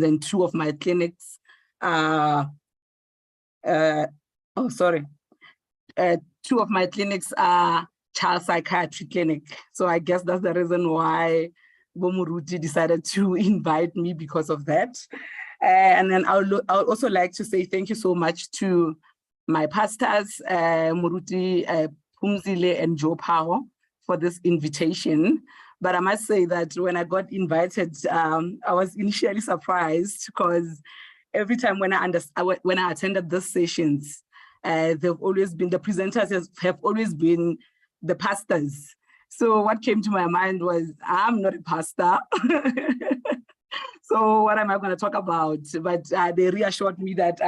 and two of my clinics are, two of my clinics are child psychiatry clinic. So I guess that's the reason why Bomuruti decided to invite me, because of that. And then I would also like to say thank you so much to my pastors, Muruti Pumzile and Joe Pao, for this invitation. But I must say that when I got invited, I was initially surprised, because every time when I attended these sessions, they've always been, the presenters have always been the pastors. So what came to my mind was, I'm not a pastor. So what am I going to talk about? But they reassured me that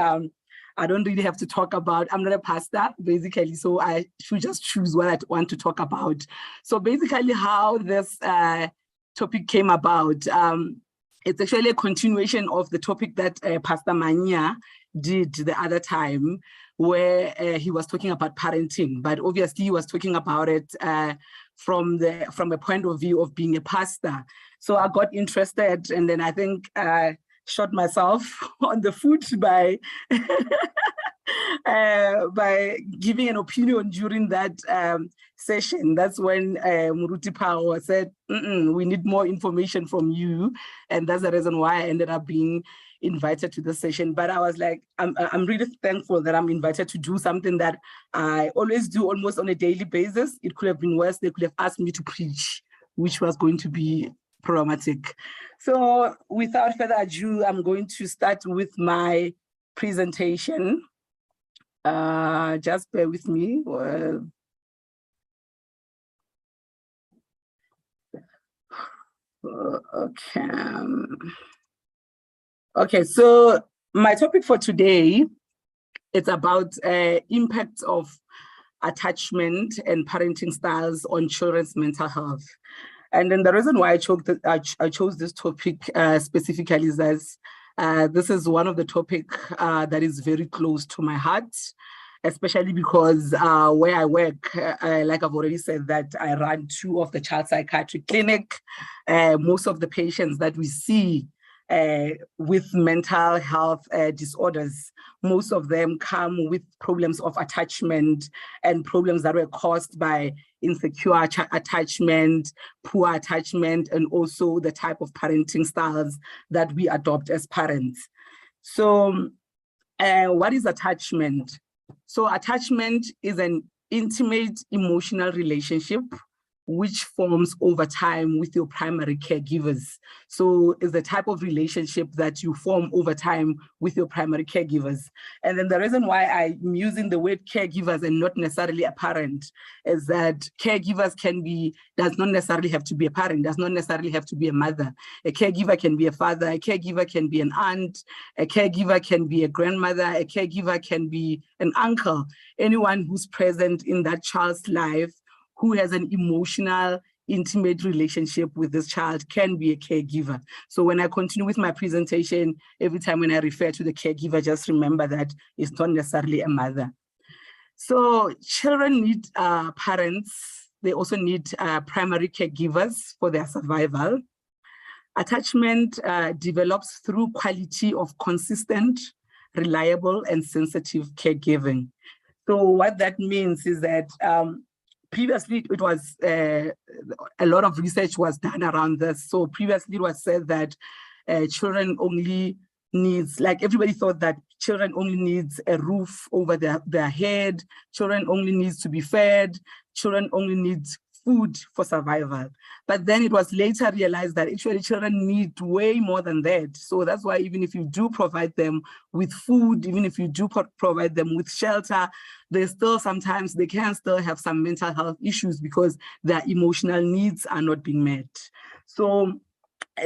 I don't really have to talk about, I'm not a pastor, basically, so I should just choose what I want to talk about. So basically how this topic came about, it's actually a continuation of the topic that Pastor Mania did the other time, where he was talking about parenting, but obviously he was talking about it from a point of view of being a pastor. So I got interested, and then I think I shot myself on the foot by by giving an opinion during that session. That's when Muruti Pao said, we need more information from you, and that's the reason why I ended up being invited to the session. But I was like, I'm really thankful that I'm invited to do something that I always do almost on a daily basis. It could have been worse. They could have asked me to preach, which was going to be problematic. So without further ado, I'm going to start with my presentation. Just bear with me. Okay, so my topic for today, it's about impacts of attachment and parenting styles on children's mental health. And then the reason why I chose this topic specifically is that this is one of the topics that is very close to my heart, especially because where I work, like I've already said, that I run two of the child psychiatric clinic. Most of the patients that we see with mental health disorders, most of them come with problems of attachment and problems that were caused by insecure attachment, poor attachment, and also the type of parenting styles that we adopt as parents. So what is attachment? So attachment is an intimate emotional relationship which forms over time with your primary caregivers. So it's the type of relationship that you form over time with your primary caregivers. And then the reason why I'm using the word caregivers and not necessarily a parent is that caregivers does not necessarily have to be a parent, does not necessarily have to be a mother. A caregiver can be a father, a caregiver can be an aunt, a caregiver can be a grandmother, a caregiver can be an uncle, anyone who's present in that child's life who has an emotional, intimate relationship with this child can be a caregiver. So when I continue with my presentation, every time when I refer to the caregiver, just remember that it's not necessarily a mother. So children need parents. They also need primary caregivers for their survival. Attachment develops through quality of consistent, reliable, and sensitive caregiving. So what that means is that previously, it was a lot of research was done around this. So previously it was said that children only needs, like everybody thought that children only needs a roof over their head, children only needs to be fed, children only needs food for survival. But then it was later realized that actually children need way more than that. So that's why even if you do provide them with food, even if you do provide them with shelter, they can still have some mental health issues because their emotional needs are not being met. So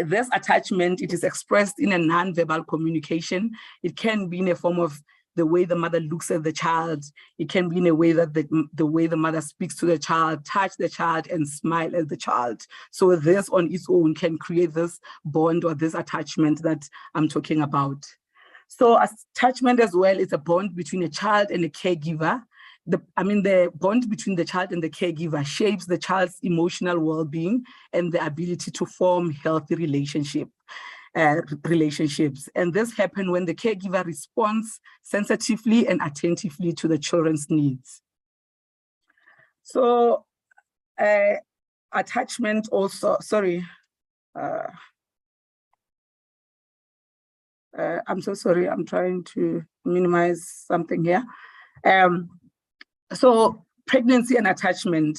this attachment, it is expressed in a non-verbal communication. It can be in a form of the way the mother looks at the child. It can be in a way that the way the mother speaks to the child, touch the child, and smile at the child. So this on its own can create this bond or this attachment that I'm talking about. So attachment as well is a bond between a child and a caregiver. The bond between the child and the caregiver shapes the child's emotional well-being and the ability to form healthy relationship. relationships. And this happens when the caregiver responds sensitively and attentively to the children's needs. So attachment also, sorry, I'm so sorry, I'm trying to minimize something here. So pregnancy and attachment.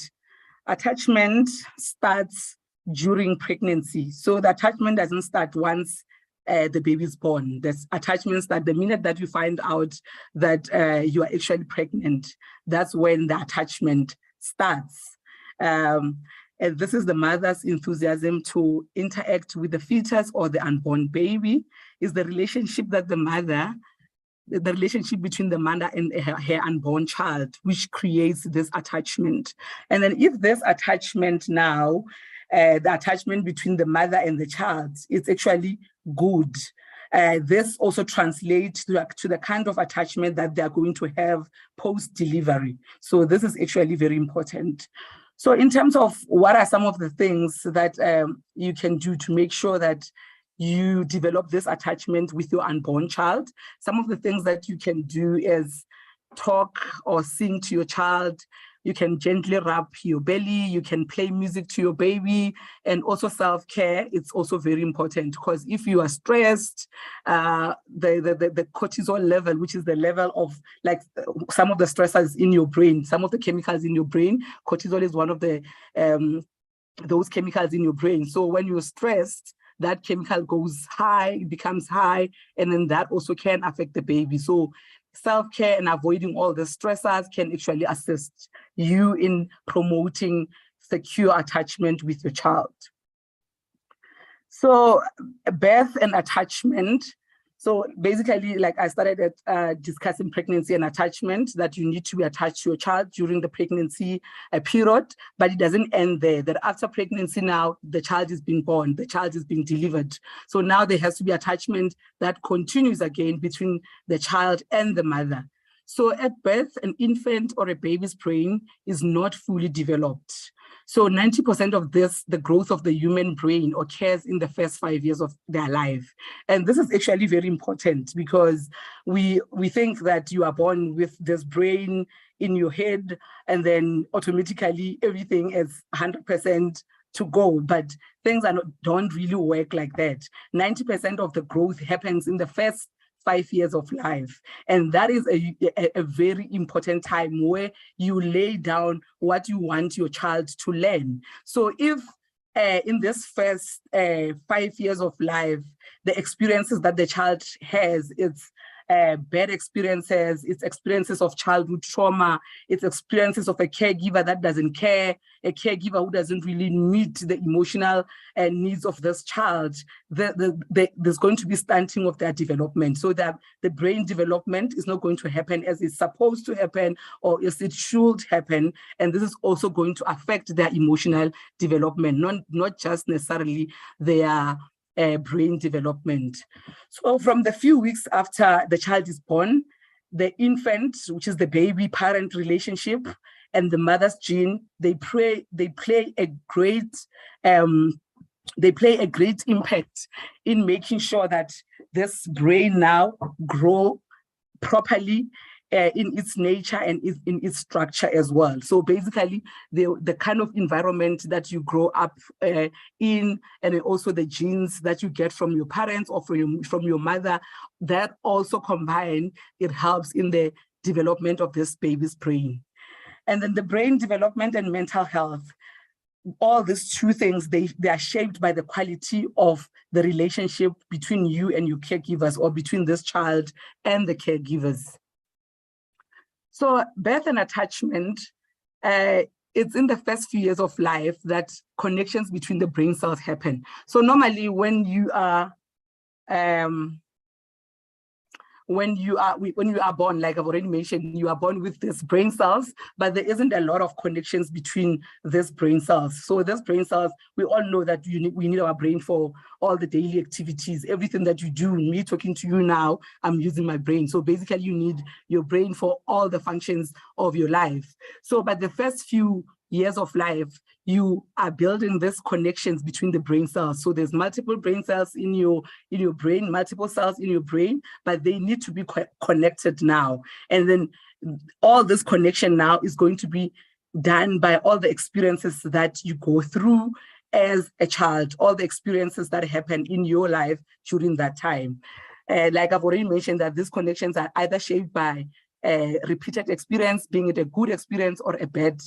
Attachment starts during pregnancy. So the attachment doesn't start once the baby is born. There's attachments that the minute that you find out that you are actually pregnant, that's when the attachment starts. And this is the mother's enthusiasm to interact with the fetus or the unborn baby, is the relationship that the relationship between the mother and her unborn child, which creates this attachment. And then if this attachment now, the attachment between the mother and the child is actually good, this also translates to the kind of attachment that they're going to have post-delivery. So this is actually very important. So in terms of what are some of the things that you can do to make sure that you develop this attachment with your unborn child, some of the things that you can do is talk or sing to your child. You can gently rub your belly, you can play music to your baby, and also self-care. It's also very important, because if you are stressed, the cortisol level, which is the level of like some of the stressors in your brain, some of the chemicals in your brain, cortisol is one of the those chemicals in your brain. So when you're stressed, that chemical goes high, it becomes high, and then that also can affect the baby. So self-care and avoiding all the stressors can actually assist you in promoting secure attachment with your child. So birth and attachment. So basically, like I started at discussing pregnancy and attachment, that you need to be attached to your child during the pregnancy period, but it doesn't end there. That after pregnancy now, the child is being born, the child is being delivered. So now there has to be attachment that continues again between the child and the mother. So at birth, an infant or a baby's brain is not fully developed. So 90% of this, the growth of the human brain, occurs in the first 5 years of their life. And this is actually very important, because we think that you are born with this brain in your head and then automatically everything is 100% to go, but things don't really work like that. 90% of the growth happens in the first 5 years of life. And that is a very important time where you lay down what you want your child to learn. So if in this first 5 years of life, the experiences that the child has, it's bad experiences, it's experiences of childhood trauma, it's experiences of a caregiver that doesn't care, a caregiver who doesn't really meet the emotional needs of this child, there's going to be stunting of their development, so that the brain development is not going to happen as it's supposed to happen or as it should happen. And this is also going to affect their emotional development, not just necessarily their brain development. So from the few weeks after the child is born, the infant, which is the baby-parent relationship, and the mother's gene, they play a great impact in making sure that this brain now grow properly in its nature and in its structure as well. So basically, the kind of environment that you grow up in, and also the genes that you get from your parents or from your mother, that also combined, it helps in the development of this baby's brain. And then the brain development and mental health, all these two things, they are shaped by the quality of the relationship between you and your caregivers, or between this child and the caregivers. So birth and attachment, it's in the first few years of life that connections between the brain cells happen. So normally when you are born, like I've already mentioned, you are born with these brain cells, but there isn't a lot of connections between these brain cells. So these brain cells, we all know that we need our brain for all the daily activities, everything that you do. Me talking to you now, I'm using my brain. So basically you need your brain for all the functions of your life. So but the first few years of life, you are building these connections between the brain cells. So there's multiple brain cells in your brain, multiple cells in your brain, but they need to be connected now. And then all this connection now is going to be done by all the experiences that you go through as a child, all the experiences that happen in your life during that time. Like I've already mentioned, that these connections are either shaped by repeated experience, being it a good experience or a bad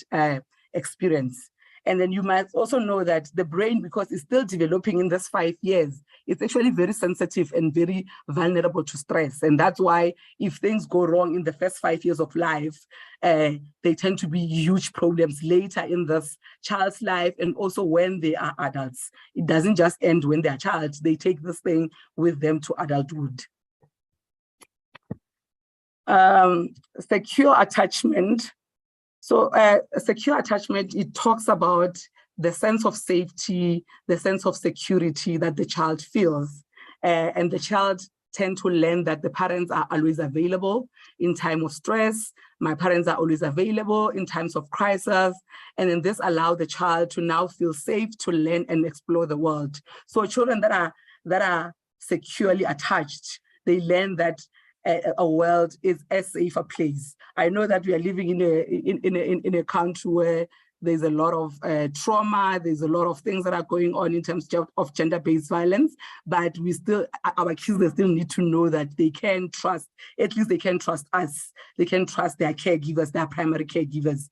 experience. And then you might also know that the brain, because it's still developing in this 5 years, it's actually very sensitive and very vulnerable to stress. And that's why if things go wrong in the first 5 years of life, they tend to be huge problems later in this child's life, and also when they are adults. It doesn't just end when they're a child, they take this thing with them to adulthood. Secure attachment. So secure attachment, it talks about the sense of safety, the sense of security that the child feels. And the child tend to learn that the parents are always available in time of stress. My parents are always available in times of crisis. And then this allows the child to now feel safe to learn and explore the world. So children that are securely attached, they learn that a world is a safer place. I know that we are living in a country where there's a lot of trauma, there's a lot of things that are going on in terms of gender-based violence, but we still, our kids, they still need to know that they can trust, at least they can trust us, they can trust their caregivers, their primary caregivers.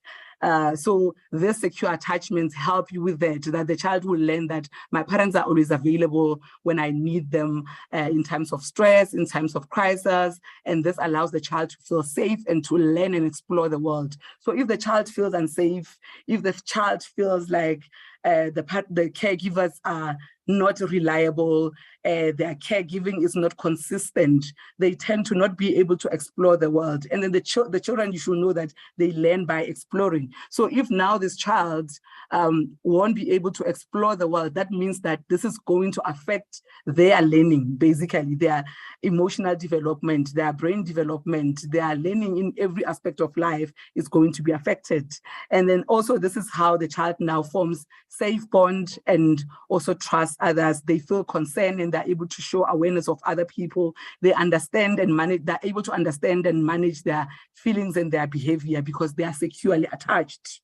So these secure attachments help you with that the child will learn that my parents are always available when I need them in times of stress, in times of crisis, and this allows the child to feel safe and to learn and explore the world. So if the child feels unsafe, if the child feels like the caregivers are not reliable, their caregiving is not consistent, they tend to not be able to explore the world. And then the children, you should know that they learn by exploring. So if now this child won't be able to explore the world, that means that this is going to affect their learning, basically their emotional development, their brain development, their learning in every aspect of life is going to be affected. And then also this is how the child now forms safe bond and also trust others. They feel concerned and they're able to show awareness of other people. They understand and manage, they're able to understand and manage their feelings and their behavior because they are securely attached.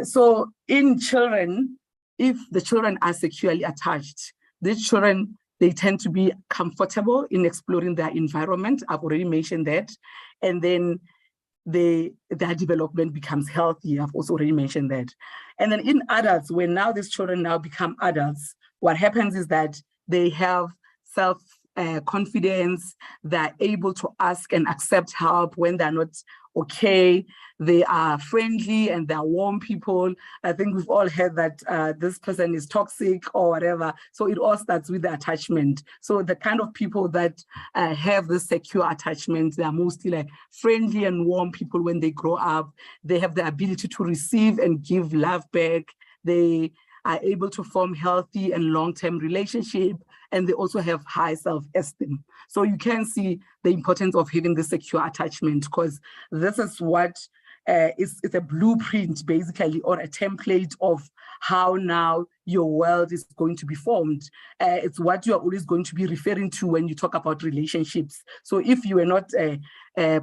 So in children, if the children are securely attached, these children, they tend to be comfortable in exploring their environment. I've already mentioned that. And then their development becomes healthy. I've also already mentioned that. And then in adults, when now these children now become adults, what happens is that they have self-confidence, they're able to ask and accept help when they're not okay, they are friendly and they're warm people. I think we've all heard that this person is toxic or whatever. So it all starts with the attachment. So the kind of people that have this secure attachment, they're mostly like friendly and warm people when they grow up. They have the ability to receive and give love back. They are able to form healthy and long-term relationships, and they also have high self-esteem. So you can see the importance of having this secure attachment, because this is what it's a blueprint, basically, or a template of how now your world is going to be formed. It's what you are always going to be referring to when you talk about relationships. So if you are not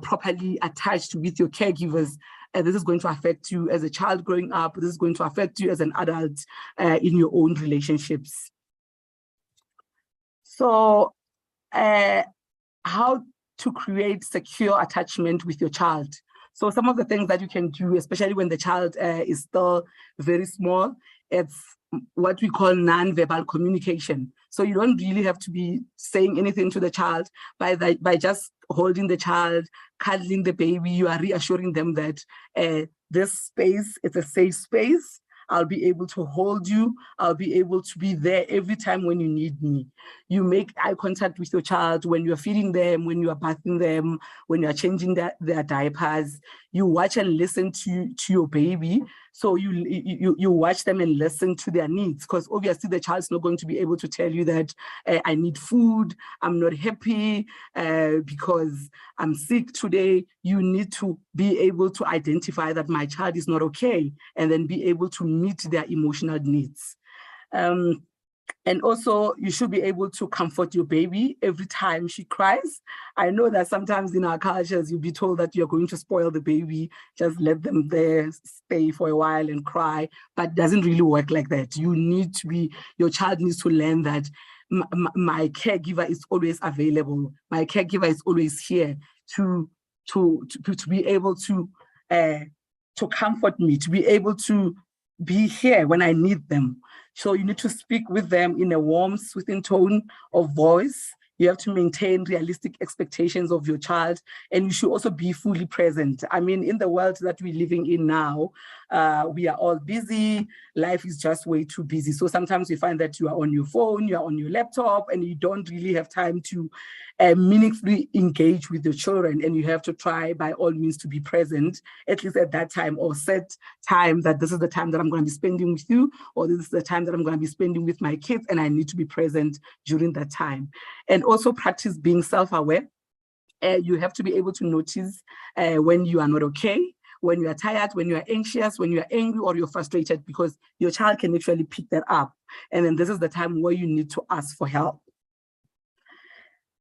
properly attached with your caregivers, this is going to affect you as a child growing up. This is going to affect you as an adult in your own relationships. So how to create secure attachment with your child. So some of the things that you can do, especially when the child is still very small, it's what we call non-verbal communication. So you don't really have to be saying anything to the child. By just holding the child, cuddling the baby, you are reassuring them that this space is a safe space. I'll be able to hold you. I'll be able to be there every time when you need me. You make eye contact with your child when you're feeding them, when you are bathing them, when you're changing their diapers. You watch and listen to your baby So you watch them and listen to their needs, because obviously the child's not going to be able to tell you that I need food, I'm not happy because I'm sick today. You need to be able to identify that my child is not okay, and then be able to meet their emotional needs. And also, you should be able to comfort your baby every time she cries. I know that sometimes in our cultures, you'll be told that you're going to spoil the baby, just let them there, stay for a while and cry, but it doesn't really work like that. You need to be, your child needs to learn that my caregiver is always available. My caregiver is always here to be able to comfort me, to be able to be here when I need them. So you need to speak with them in a warm, soothing tone of voice. You have to maintain realistic expectations of your child, and you should also be fully present. I mean, in the world that we're living in now, we are all busy. Life is just way too busy. So sometimes you find that you are on your phone, you are on your laptop, and you don't really have time to meaningfully engage with your children. And you have to try by all means to be present, at least at that time, or set time that this is the time that I'm going to be spending with you, or this is the time that I'm going to be spending with my kids, and I need to be present during that time. And also practice being self-aware. You have to be able to notice when you are not okay, when you are tired, when you are anxious, when you are angry, or you're frustrated, because your child can actually pick that up. And then this is the time where you need to ask for help.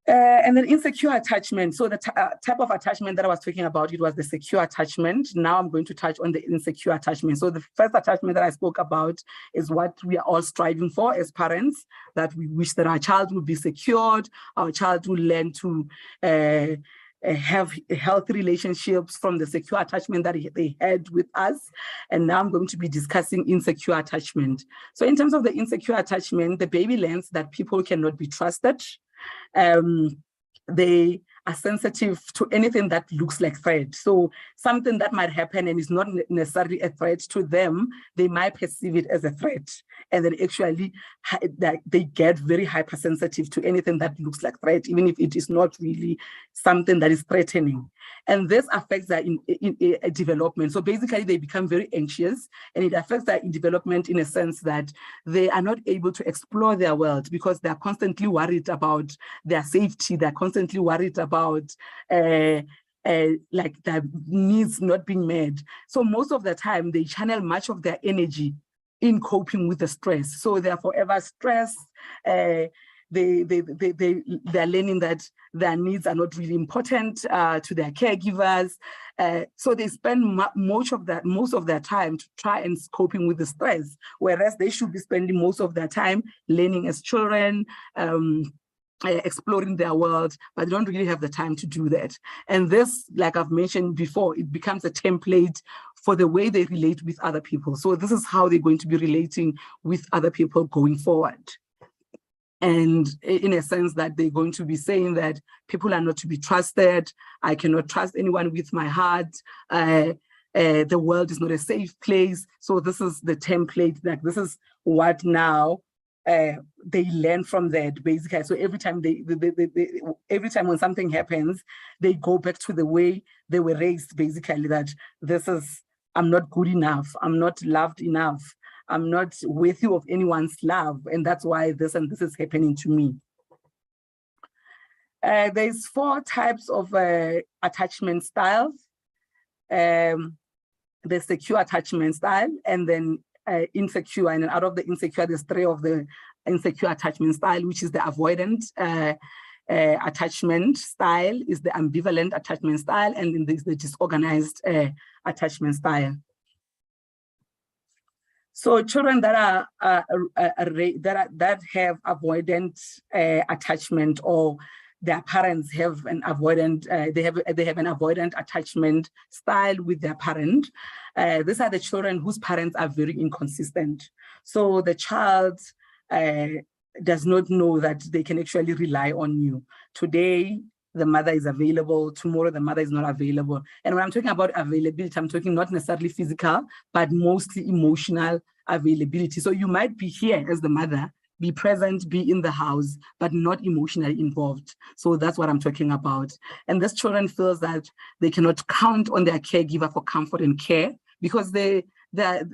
And then insecure attachment. So the type of attachment that I was talking about, it was the secure attachment. Now I'm going to touch on the insecure attachment. So the first attachment that I spoke about is what we are all striving for as parents, that we wish that our child will be secured, our child will learn to have healthy relationships from the secure attachment that they had with us. And now I'm going to be discussing insecure attachment. So in terms of the insecure attachment, the baby learns that people cannot be trusted. They are sensitive to anything that looks like threat. So something that might happen and is not necessarily a threat to them, they might perceive it as a threat. And then actually they get very hypersensitive to anything that looks like threat, even if it is not really something that is threatening. And this affects their development. So basically they become very anxious, and it affects their development in a sense that they are not able to explore their world, because they're constantly worried about their safety. They're constantly worried about like their needs not being met. So most of the time they channel much of their energy in coping with the stress. So they're forever stressed. They're learning that their needs are not really important to their caregivers. So they spend most of their time to try and coping with the stress, whereas they should be spending most of their time learning as children, exploring their world, but they don't really have the time to do that. And this, like I've mentioned before, it becomes a template for the way they relate with other people. So this is how they're going to be relating with other people going forward. And in a sense that they're going to be saying that people are not to be trusted. I cannot trust anyone with my heart. The world is not a safe place. So this is the template, like this is what now they learn from that, basically. So every time every time when something happens, they go back to the way they were raised, basically, that this is, I'm not good enough, I'm not loved enough, I'm not worthy of anyone's love, and that's why this and this is happening to me. There's 4 types of attachment styles. The secure attachment style, and then insecure, and then out of the insecure, there's 3 of the insecure attachment style, which is the avoidant attachment style, is the ambivalent attachment style, and then there's the disorganized attachment style. So children that that have avoidant attachment, or their parents have an avoidant, they have an avoidant attachment style with their parent. These are the children whose parents are very inconsistent. So the child does not know that they can actually rely on you. Today, the mother is available, tomorrow the mother is not available. And when I'm talking about availability, I'm talking not necessarily physical, but mostly emotional availability. So you might be here as the mother, be present, be in the house, but not emotionally involved. So that's what I'm talking about. And this children feels that they cannot count on their caregiver for comfort and care, because they their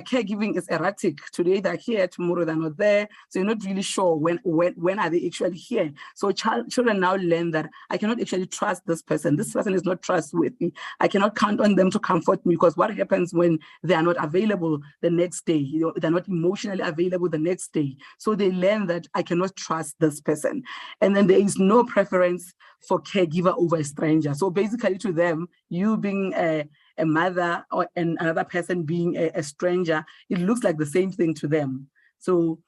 caregiving is erratic. Today they're here, tomorrow they're not there. So you're not really sure when are they actually here. So children now learn that I cannot actually trust this person. This person is not trustworthy. I cannot count on them to comfort me, because what happens when they are not available the next day? They're not emotionally available the next day. So they learn that I cannot trust this person. And then there is no preference for caregiver over a stranger. So basically to them, you being a mother and another person being a stranger, it looks like the same thing to them. So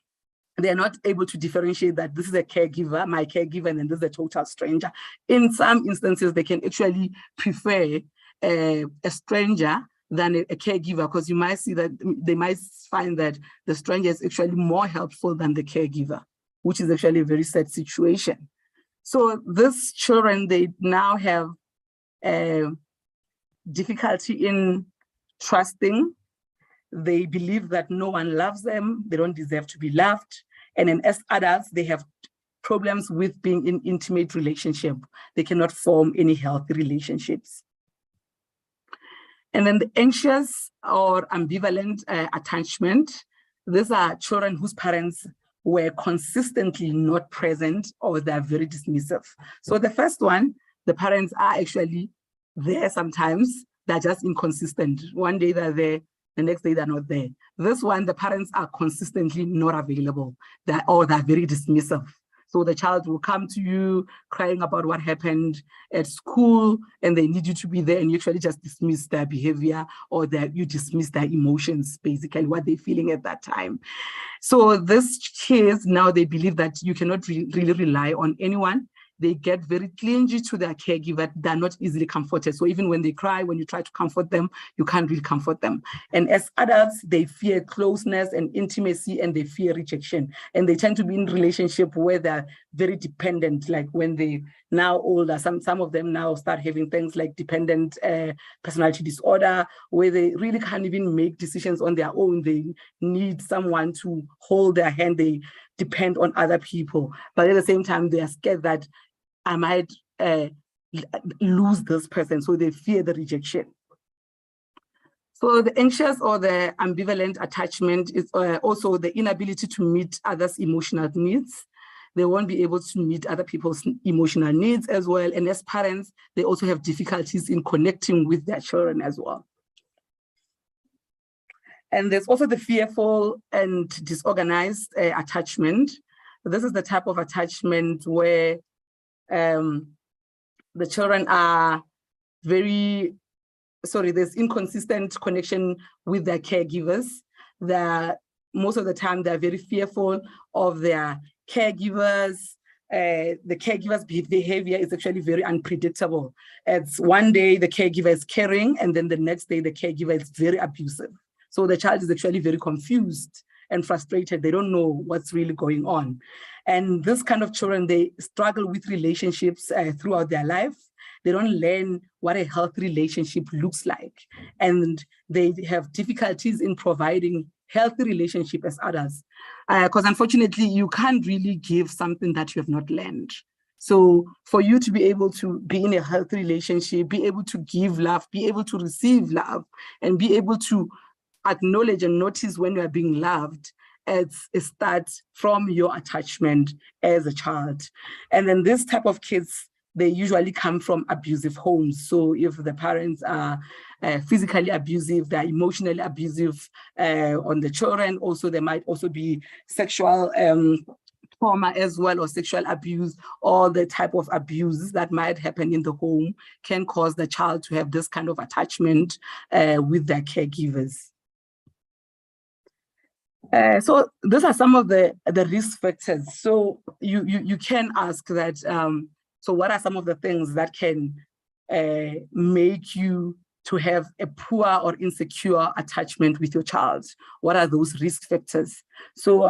they're not able to differentiate that this is a caregiver, my caregiver, and then this is a total stranger. In some instances, they can actually prefer a stranger than a caregiver, because you might see that they might find that the stranger is actually more helpful than the caregiver, which is actually a very sad situation. So these children, they now have difficulty in trusting. They believe that no one loves them. They don't deserve to be loved. And then as adults, they have problems with being in intimate relationship. They cannot form any healthy relationships. And then the anxious or ambivalent attachment. These are children whose parents were consistently not present, or they're very dismissive. So the first one, the parents are actually there sometimes, they're just inconsistent. One day they're there, the next day they're not there. This one, the parents are consistently not available, or they're very dismissive. So the child will come to you crying about what happened at school, and they need you to be there, and you actually just dismiss their behavior, or that you dismiss their emotions, basically what they're feeling at that time. So these kids, now they believe that you cannot really rely on anyone. They get very clingy to their caregiver. They're not easily comforted. So even when they cry, when you try to comfort them, you can't really comfort them. And as adults, they fear closeness and intimacy, and they fear rejection. And they tend to be in relationship where they're very dependent, like when they now older, some of them now start having things like dependent personality disorder, where they really can't even make decisions on their own. They need someone to hold their hand. They depend on other people. But at the same time, they are scared that I might lose this person, so they fear the rejection. So the anxious or the ambivalent attachment is also the inability to meet others' emotional needs. They won't be able to meet other people's emotional needs as well. And as parents, they also have difficulties in connecting with their children as well. And there's also the fearful and disorganized attachment. This is the type of attachment where the children are there's inconsistent connection with their caregivers. Most of the time, they're very fearful of their caregivers. The caregiver's behavior is actually very unpredictable. It's one day the caregiver is caring, and then the next day the caregiver is very abusive. So the child is actually very confused and frustrated. They don't know what's really going on. And this kind of children, they struggle with relationships throughout their life. They don't learn what a healthy relationship looks like. And they have difficulties in providing healthy relationship as adults. Because unfortunately, you can't really give something that you have not learned. So for you to be able to be in a healthy relationship, be able to give love, be able to receive love, and be able to acknowledge and notice when you are being loved, it starts from your attachment as a child. And then this type of kids, they usually come from abusive homes. So if the parents are physically abusive, they're emotionally abusive on the children. Also, there might also be sexual trauma as well, or sexual abuse. All the type of abuse that might happen in the home can cause the child to have this kind of attachment with their caregivers. So those are some of the risk factors. So you can ask that, so what are some of the things that can make you to have a poor or insecure attachment with your child? What are those risk factors? So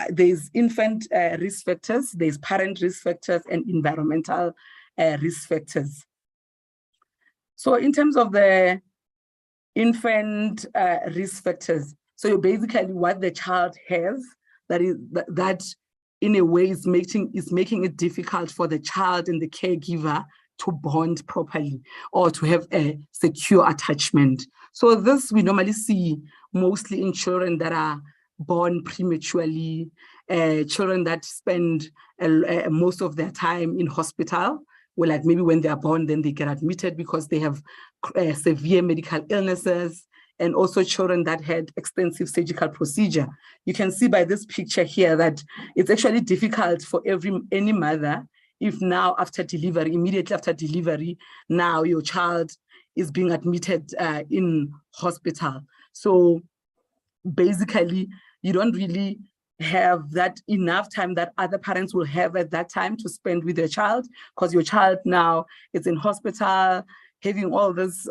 there's infant risk factors, there's parent risk factors, and environmental risk factors. So in terms of the infant risk factors, so basically what the child has that in a way is making it difficult for the child and the caregiver to bond properly or to have a secure attachment. So this we normally see mostly in children that are born prematurely, children that spend most of their time in hospital, where like maybe when they are born, then they get admitted because they have severe medical illnesses, and also children that had extensive surgical procedure. You can see by this picture here that it's actually difficult for any mother if now after delivery, immediately after delivery, now your child is being admitted in hospital. So basically, you don't really have that enough time that other parents will have at that time to spend with their child, because your child now is in hospital, having all this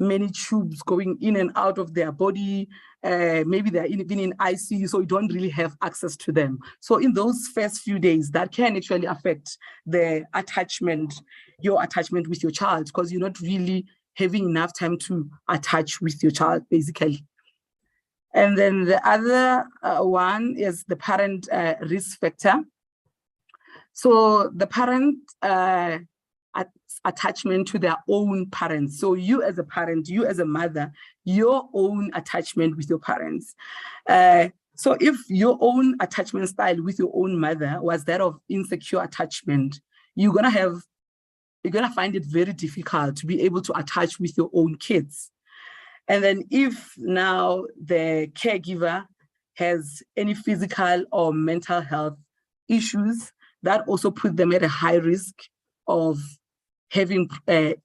many tubes going in and out of their body. Maybe they're even in ICU, so you don't really have access to them. So in those first few days, that can actually affect the attachment, your attachment with your child, because you're not really having enough time to attach with your child, basically. And then the other one is the parent risk factor. So the parent attachment to their own parents. So you as a parent, you as a mother, your own attachment with your parents. So if your own attachment style with your own mother was that of insecure attachment, you're gonna find it very difficult to be able to attach with your own kids. And then if now the caregiver has any physical or mental health issues, that also put them at a high risk of having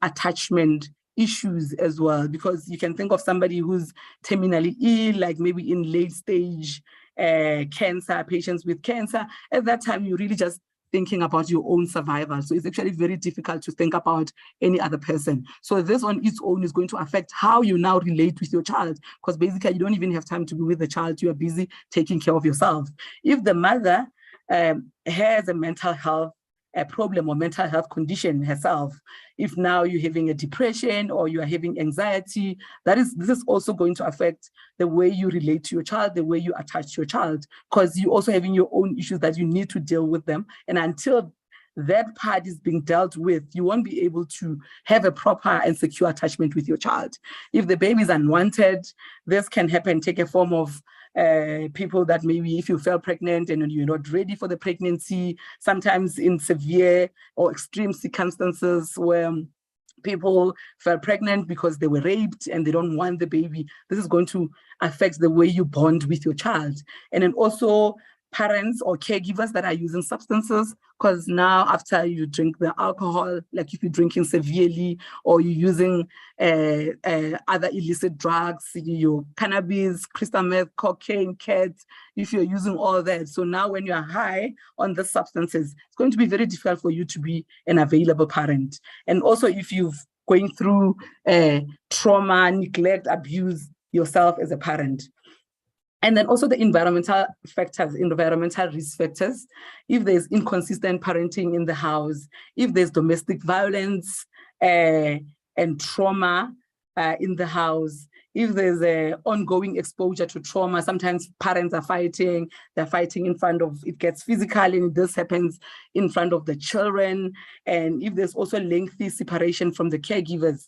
attachment issues as well, because you can think of somebody who's terminally ill, like maybe in late stage cancer, patients with cancer. At that time, you're really just thinking about your own survival. So it's actually very difficult to think about any other person. So this on its own is going to affect how you now relate with your child, because basically you don't even have time to be with the child. You are busy taking care of yourself. If the mother has a mental health problem or mental health condition herself, if now you're having a depression or you are having anxiety, this is also going to affect the way you relate to your child, the way you attach to your child, because you're also having your own issues that you need to deal with them. And until that part is being dealt with, you won't be able to have a proper and secure attachment with your child. If the baby is unwanted, this can happen, take a form of people that maybe if you fell pregnant and you're not ready for the pregnancy, sometimes in severe or extreme circumstances where people fell pregnant because they were raped and they don't want the baby, this is going to affect the way you bond with your child. And then also parents or caregivers that are using substances, because now after you drink the alcohol, like if you're drinking severely or you're using other illicit drugs, your cannabis, crystal meth, cocaine, kets, if you're using all that. So now when you're high on the substances, it's going to be very difficult for you to be an available parent. And also if you've going through trauma, neglect, abuse yourself as a parent. And then also the environmental factors, environmental risk factors. If there's inconsistent parenting in the house, if there's domestic violence and trauma in the house, if there's an ongoing exposure to trauma, sometimes parents are fighting, they're fighting in front of, it gets physical, and this happens in front of the children. And if there's also lengthy separation from the caregivers,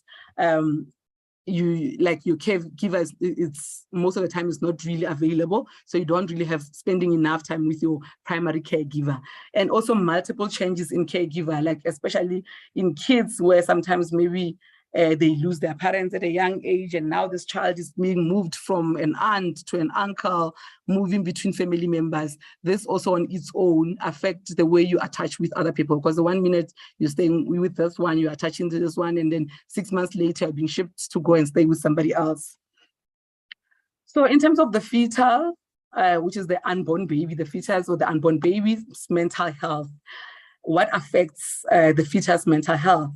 your caregiver, it's most of the time is not really available, so you don't really have spending enough time with your primary caregiver. And also multiple changes in caregiver, like especially in kids where sometimes maybe they lose their parents at a young age, and now this child is being moved from an aunt to an uncle, moving between family members. This also on its own affects the way you attach with other people, because the 1 minute you're staying with this one, you're attaching to this one, and then 6 months later you're being shipped to go and stay with somebody else. So in terms of the fetal, which is the unborn baby, the fetus or the unborn baby's mental health, what affects the fetus mental health?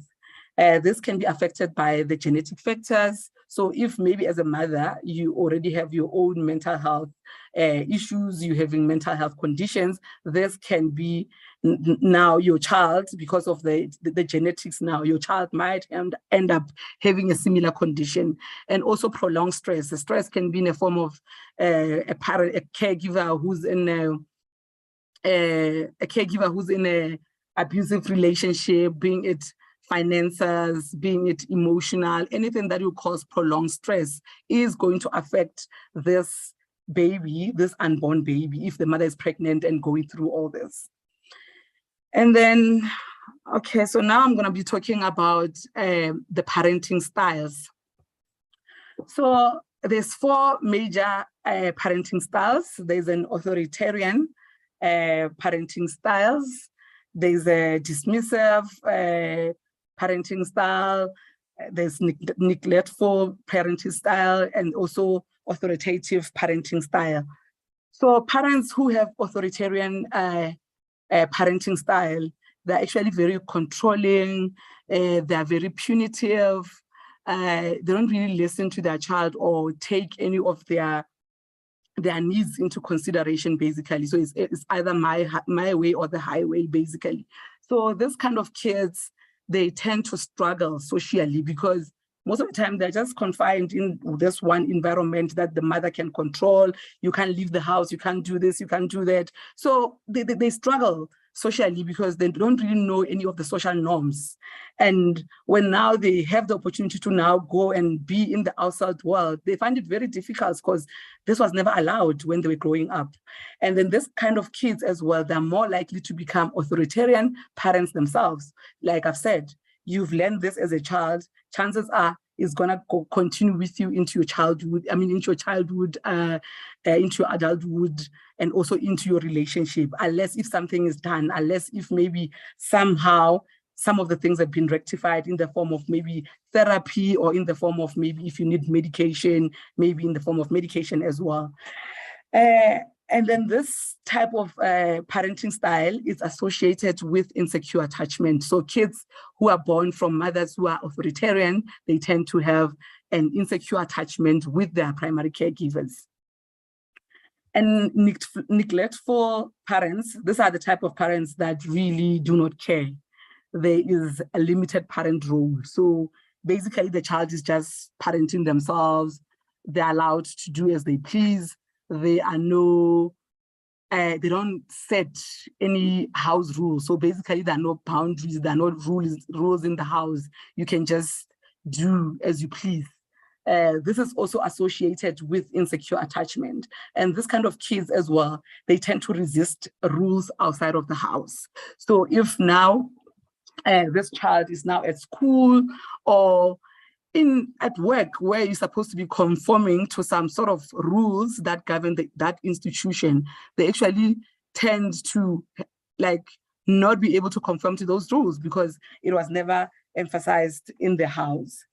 This can be affected by the genetic factors. So if maybe as a mother, you already have your own mental health issues, you're having mental health conditions, this can be now your child, because of the genetics now, your child might end up having a similar condition. And also prolonged stress. The stress can be in a form of a caregiver who's in a abusive relationship, being it finances, being it emotional, anything that will cause prolonged stress is going to affect this baby, this unborn baby, if the mother is pregnant and going through all this. And then, okay, so now I'm going to be talking about the parenting styles. So there's 4 major parenting styles. There's an authoritarian parenting styles. There's a dismissive parenting style. There's neglectful parenting style, and also authoritative parenting style. So parents who have authoritarian parenting style, they're actually very controlling, they're very punitive, they don't really listen to their child or take any of their needs into consideration, basically. So it's either my way or the highway, basically. So this kind of kids, they tend to struggle socially because most of the time they're just confined in this one environment that the mother can control. You can't leave the house, you can't do this, you can't do that. So they struggle socially because they don't really know any of the social norms. And when now they have the opportunity to now go and be in the outside world, they find it very difficult because this was never allowed when they were growing up. And then this kind of kids as well, they're more likely to become authoritarian parents themselves. Like I've said, you've learned this as a child, chances are it's gonna continue with you into your childhood, into your adulthood, and also into your relationship, unless if something is done, unless if maybe somehow some of the things have been rectified in the form of maybe therapy, or in the form of maybe if you need medication, maybe in the form of medication as well. And then this type of parenting style is associated with insecure attachment. So kids who are born from mothers who are authoritarian, they tend to have an insecure attachment with their primary caregivers. And neglectful parents, these are the type of parents that really do not care. There is a limited parent role. So basically the child is just parenting themselves. They're allowed to do as they please. They are they don't set any house rules. So basically there are no boundaries, there are no rules in the house. You can just do as you please. This is also associated with insecure attachment. And this kind of kids as well, they tend to resist rules outside of the house. So if now this child is now at school or at work where you're supposed to be conforming to some sort of rules that govern that institution, they actually tend to not be able to conform to those rules because it was never emphasized in the house.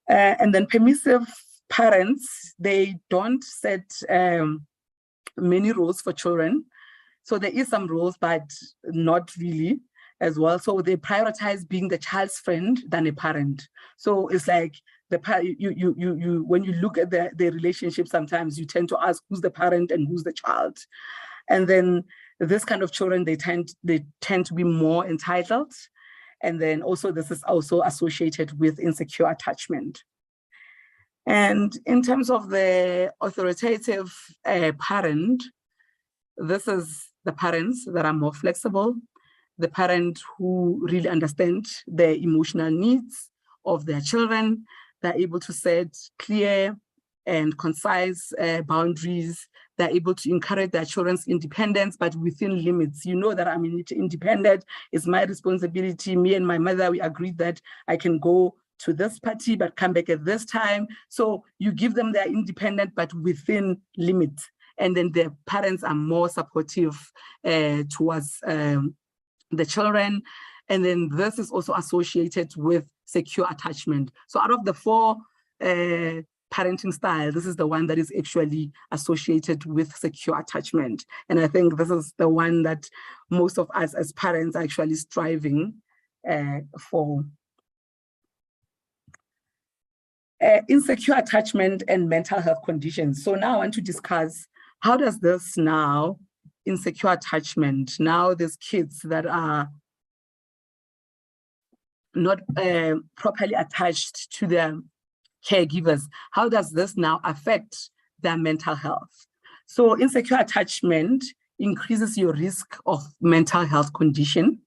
And then permissive parents, they don't set many rules for children. So there is some rules, but not really as well. So they prioritize being the child's friend than a parent. So it's like when you look at the relationship, sometimes you tend to ask who's the parent and who's the child. And then this kind of children, they tend to be more entitled. And then also this is also associated with insecure attachment. And in terms of the authoritative parent, this is the parents that are more flexible, the parent who really understand the emotional needs of their children. They're able to set clear and concise boundaries. They're able to encourage their children's independence, but within limits. You know that I'm independent, it's my responsibility. Me and my mother, we agreed that I can go to this party, but come back at this time. So you give them their independence, but within limits. And then the parents are more supportive towards the children. And then this is also associated with secure attachment. So out of the 4 parenting styles, this is the one that is actually associated with secure attachment. And I think this is the one that most of us as parents are actually striving for. Insecure attachment and mental health conditions. So now I want to discuss how does this now, insecure attachment, now there's kids that are not properly attached to their caregivers. How does this now affect their mental health? So insecure attachment increases your risk of mental health conditions.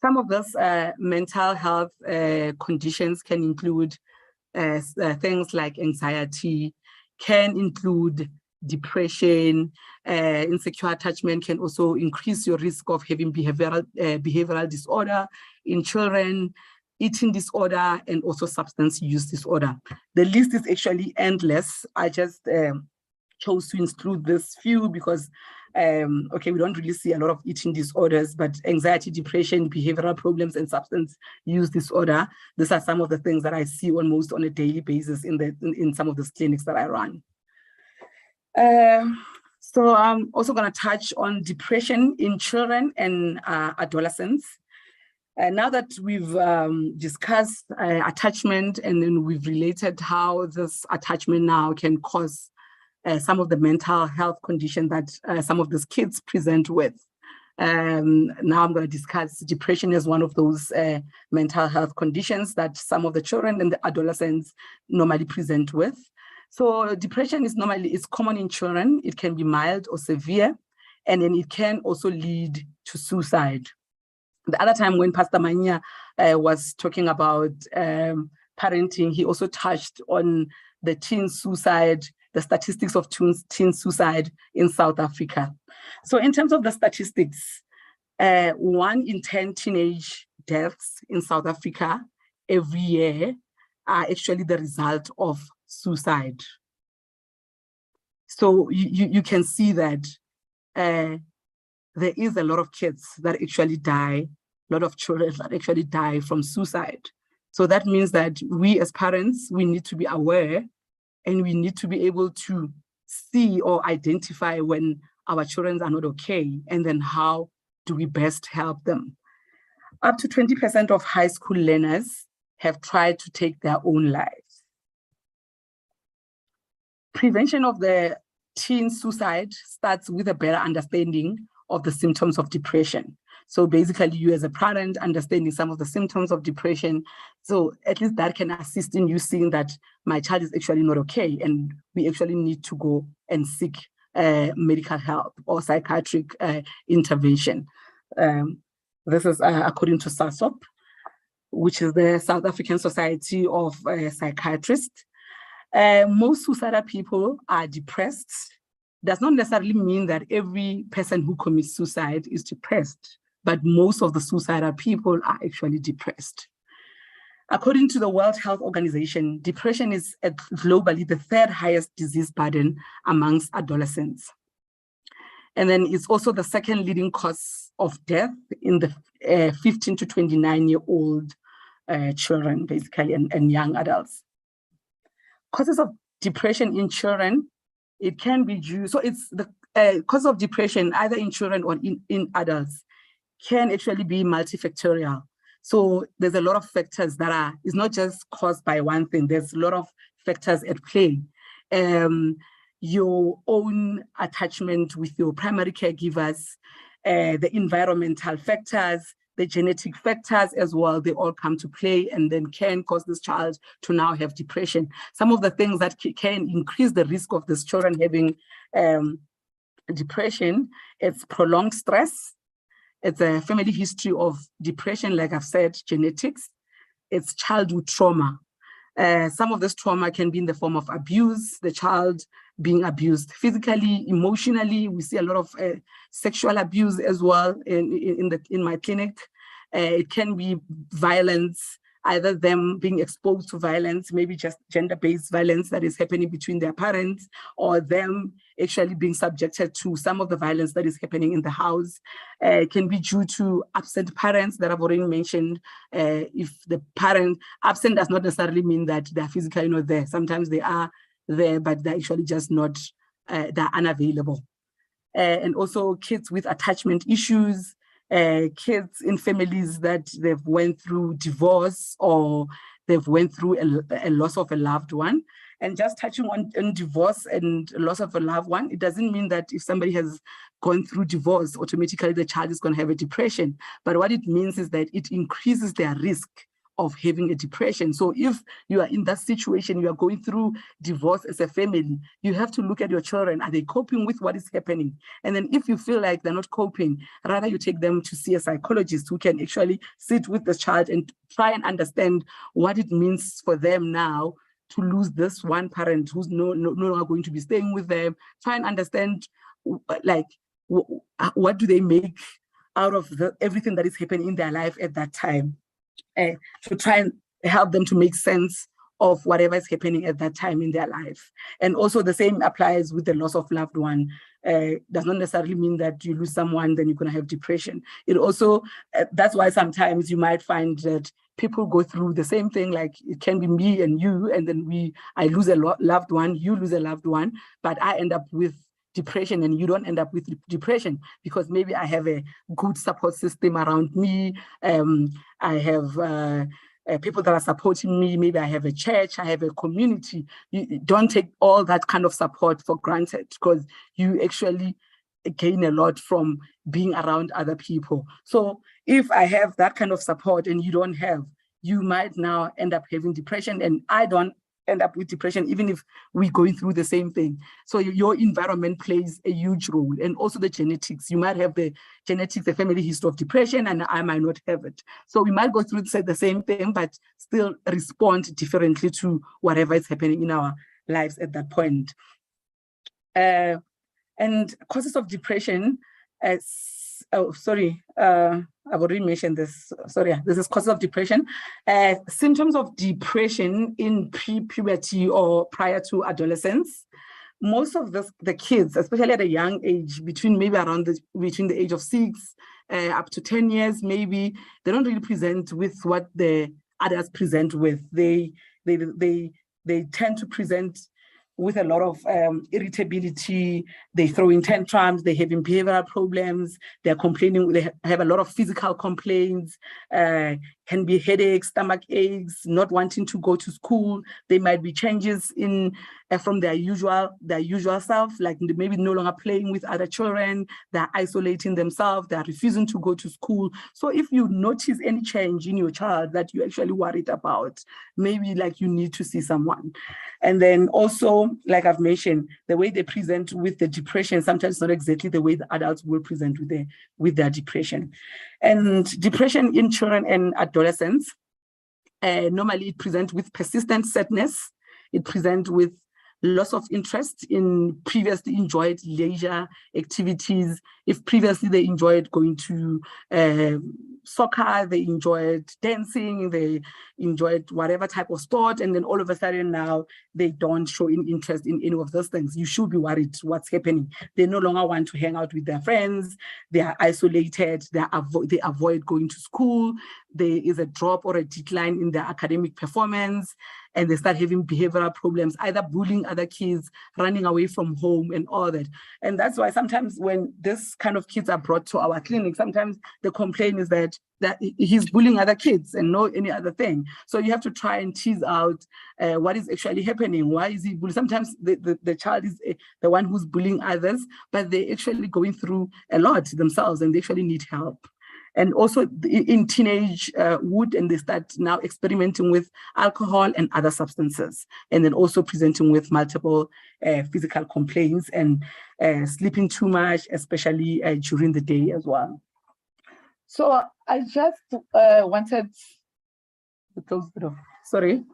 Some of those mental health conditions can include things like anxiety, can include depression. Insecure attachment can also increase your risk of having behavioral disorder in children, eating disorder, and also substance use disorder. The list is actually endless. I just chose to include this few because okay, we don't really see a lot of eating disorders, but anxiety, depression, behavioral problems, and substance use disorder, these are some of the things that I see almost on a daily basis in some of these clinics that I run. So I'm also going to touch on depression in children and adolescents. Now that we've discussed attachment, and then we've related how this attachment now can cause some of the mental health conditions that some of these kids present with. Now I'm going to discuss depression as one of those mental health conditions that some of the children and the adolescents normally present with. So depression is common in children. It can be mild or severe, and then it can also lead to suicide. The other time when Pastor Manya was talking about parenting, he also touched on the teen suicide, the statistics of teen suicide in South Africa. So in terms of the statistics, 1 in 10 teenage deaths in South Africa every year are actually the result of suicide. So you can see that there is a lot of kids that actually die, a lot of children that actually die from suicide. So that means that we as parents, we need to be aware, and we need to be able to see or identify when our children are not okay, and then how do we best help them. Up to 20% of high school learners have tried to take their own lives. Prevention of the teen suicide starts with a better understanding of the symptoms of depression. So basically, you as a parent understanding some of the symptoms of depression, so at least that can assist in you seeing that my child is actually not okay, and we actually need to go and seek medical help or psychiatric intervention. This is according to SASOP, which is the South African Society of Psychiatrists. Most suicidal people are depressed. Does not necessarily mean that every person who commits suicide is depressed, but most of the suicidal people are actually depressed. According to the World Health Organization, depression is globally the 3rd highest disease burden amongst adolescents. And then it's also the 2nd leading cause of death in the 15 to 29-year-old children, basically, and young adults. Causes of depression in children, it can be due, so it's the cause of depression either in children or in adults can actually be multifactorial. So there's a lot of factors that it's not just caused by one thing, there's a lot of factors at play. Your own attachment with your primary caregivers, the environmental factors, the genetic factors as well, they all come to play and then can cause this child to now have depression. Some of the things that can increase the risk of this children having depression, it's prolonged stress, it's a family history of depression, like I've said, genetics, it's childhood trauma. Some of this trauma can be in the form of abuse, the child being abused physically, emotionally. We see a lot of sexual abuse as well in my clinic. It can be violence, either them being exposed to violence, maybe just gender-based violence that is happening between their parents, or them actually being subjected to some of the violence that is happening in the house. It can be due to absent parents that I've already mentioned. If the parent absent does not necessarily mean that they're physically not there. Sometimes they are there, but they're actually just not, they're unavailable. And also kids with attachment issues, kids in families that they've went through divorce or they've went through a loss of a loved one. And just touching on divorce and loss of a loved one, it doesn't mean that if somebody has gone through divorce, automatically the child is going to have a depression. But what it means is that it increases their risk of having a depression. So if you are in that situation, you are going through divorce as a family, you have to look at your children. Are they coping with what is happening? And then if you feel like they're not coping, rather you take them to see a psychologist who can actually sit with the child and try and understand what it means for them now to lose this one parent who's no longer going to be staying with them. Try and understand, like, what do they make out of everything that is happening in their life at that time, to try and help them to make sense of whatever is happening at that time in their life. And also the same applies with the loss of loved one. Does not necessarily mean that you lose someone, then you're going to have depression. It also, that's why sometimes you might find that people go through the same thing, like it can be me and you, and then I lose a loved one, you lose a loved one, but I end up with depression and you don't end up with depression because maybe I have a good support system around me. I have people that are supporting me. Maybe I have a church, I have a community. You don't take all that kind of support for granted because you actually gain a lot from being around other people. So if I have that kind of support and you don't have, you might now end up having depression, and I don't end up with depression, even if we're going through the same thing. So your environment plays a huge role, and also the genetics. You might have the genetics, the family history of depression, and I might not have it. So we might go through the same thing, but still respond differently to whatever is happening in our lives at that point. And causes of depression, I've already mentioned this. This is causes of depression. Symptoms of depression in pre-puberty or prior to adolescence. Most of the kids, especially at a young age, between the age of 6 up to 10 years, maybe, they don't really present with what the adults present with. They tend to present with a lot of irritability. They throw in tantrums, they have behavioral problems, they're complaining, they have a lot of physical complaints, can be headaches, stomach aches, not wanting to go to school. There might be changes in from their usual self, like maybe no longer playing with other children, they're isolating themselves, they're refusing to go to school. So if you notice any change in your child that you're actually worried about, maybe like you need to see someone. And then also, like I've mentioned, the way they present with the depression, sometimes not exactly the way the adults will present with their depression. And depression in children and adolescents, normally it presents with persistent sadness. It presents with loss of interest in previously enjoyed leisure activities. If previously they enjoyed going to soccer, they enjoyed dancing, they enjoyed whatever type of sport, and then all of a sudden now they don't show any interest in any of those things, you should be worried what's happening. They no longer want to hang out with their friends, they are isolated, they avoid going to school, there is a drop or a decline in their academic performance, and they start having behavioral problems, either bullying other kids, running away from home and all that. And that's why sometimes when this kind of kids are brought to our clinic, sometimes the complaint is that he's bullying other kids and no any other thing. So you have to try and tease out what is actually happening. Why is he bullying? Sometimes the child is the one who's bullying others, but they're actually going through a lot themselves and they actually need help. And also in teenagehood, and they start now experimenting with alcohol and other substances, and then also presenting with multiple physical complaints and sleeping too much, especially during the day as well. So I just wanted to close the door. Sorry.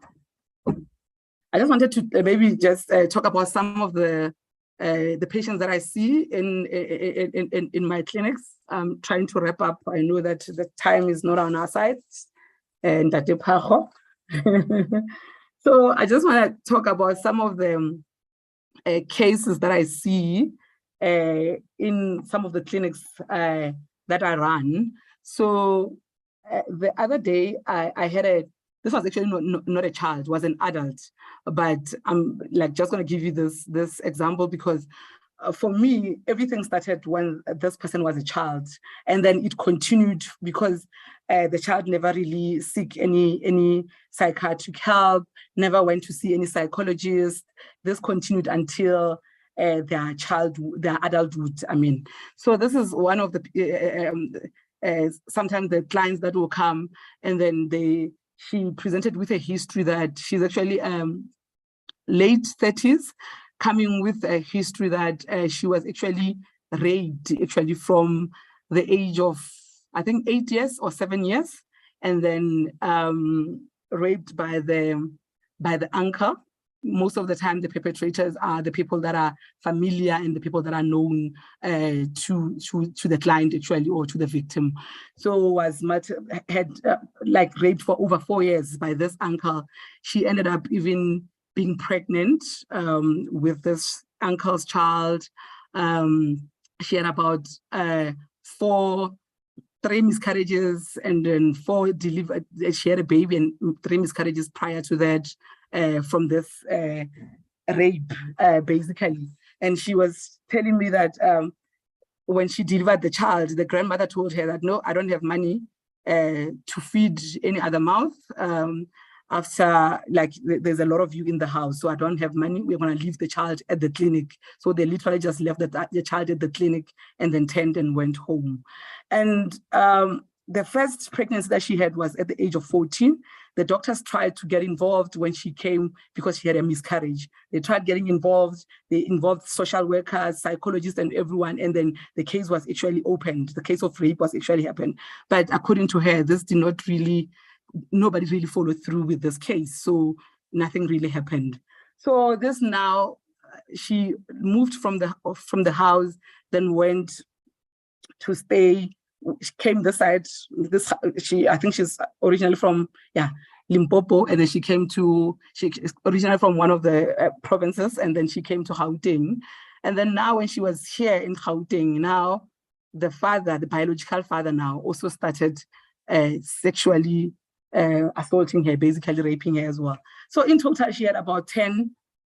I just wanted to maybe just talk about some of the patients that I see in my clinics. I'm trying to wrap up. I know that the time is not on our side, and that Phago. So I just want to talk about some of the cases that I see in some of the clinics that I run. So the other day I had this was actually not a child, it was an adult, but I'm like just going to give you this example because for me, everything started when this person was a child, and then it continued because the child never really seek any psychiatric help, never went to see any psychologist. This continued until their adulthood. I mean, so this is one of the sometimes the clients that will come and then they she presented with a history that she's actually late 30s, coming with a history that she was actually raped from the age of, I think, 8 years or 7 years, and then raped by the uncle. Most of the time, the perpetrators are the people that are familiar and the people that are known to the client actually, or to the victim. So had raped for over 4 years by this uncle. She ended up even being pregnant with this uncle's child. She had about 3 miscarriages, and then 4 delivered. She had a baby and 3 miscarriages prior to that from this rape, basically. And she was telling me that when she delivered the child, the grandmother told her that, no, I don't have money to feed any other mouth. After, there's a lot of you in the house, so I don't have money. We're going to leave the child at the clinic. So they literally just left the child at the clinic and then turned and went home. And the first pregnancy that she had was at the age of 14. The doctors tried to get involved when she came because she had a miscarriage. They tried getting involved. They involved social workers, psychologists, and everyone. And then the case was actually opened. The case of rape was actually happened. But according to her, this did not really, nobody really followed through with this case. So nothing really happened. So this now, she moved from the house, then went to stay. She came this side. I think she's originally from Limpopo, and then she's originally from one of the provinces, and then she came to Gauteng. And then now, when she was here in Gauteng, now the father, the biological father, now also started sexually assaulting her, basically raping her as well. So in total, she had about 10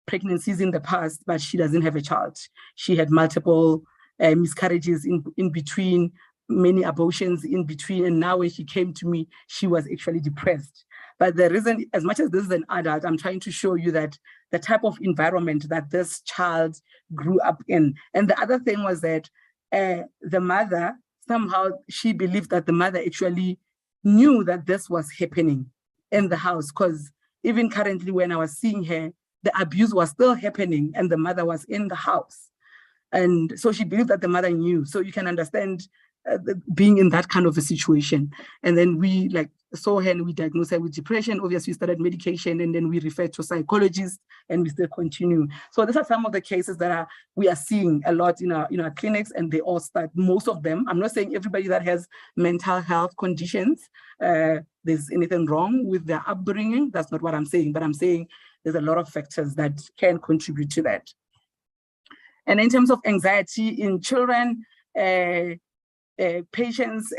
pregnancies in the past, but she doesn't have a child. She had multiple miscarriages in between, many abortions in between. And now when she came to me, she was actually depressed. But the reason, as much as this is an adult, I'm trying to show you that the type of environment that this child grew up in. And the other thing was that the mother, somehow she believed that the mother actually knew that this was happening in the house, because even currently when I was seeing her, the abuse was still happening and the mother was in the house. And so she believed that the mother knew. So you can understand being in that kind of a situation. And then we saw her and we diagnosed her with depression. Obviously, we started medication, and then we referred to psychologists, and we still continue. So these are some of the cases that we are seeing a lot in our clinics, and they all start, most of them. I'm not saying everybody that has mental health conditions, there's anything wrong with their upbringing. That's not what I'm saying, but I'm saying there's a lot of factors that can contribute to that. And in terms of anxiety in children, patients,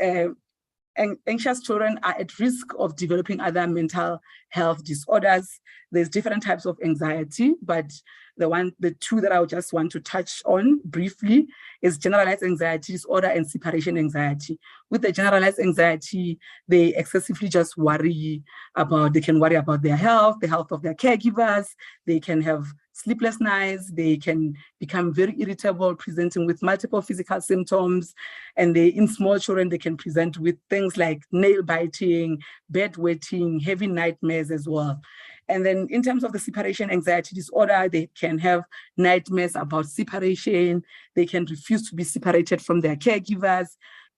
anxious children are at risk of developing other mental health disorders. There's different types of anxiety, but the two that I would just want to touch on briefly is generalized anxiety disorder and separation anxiety. With the generalized anxiety, they excessively just worry about their health, the health of their caregivers. They can have sleepless nights, they can become very irritable, presenting with multiple physical symptoms. And in small children, they can present with things like nail biting, bedwetting, heavy nightmares as well. And then in terms of the separation anxiety disorder, they can have nightmares about separation. They can refuse to be separated from their caregivers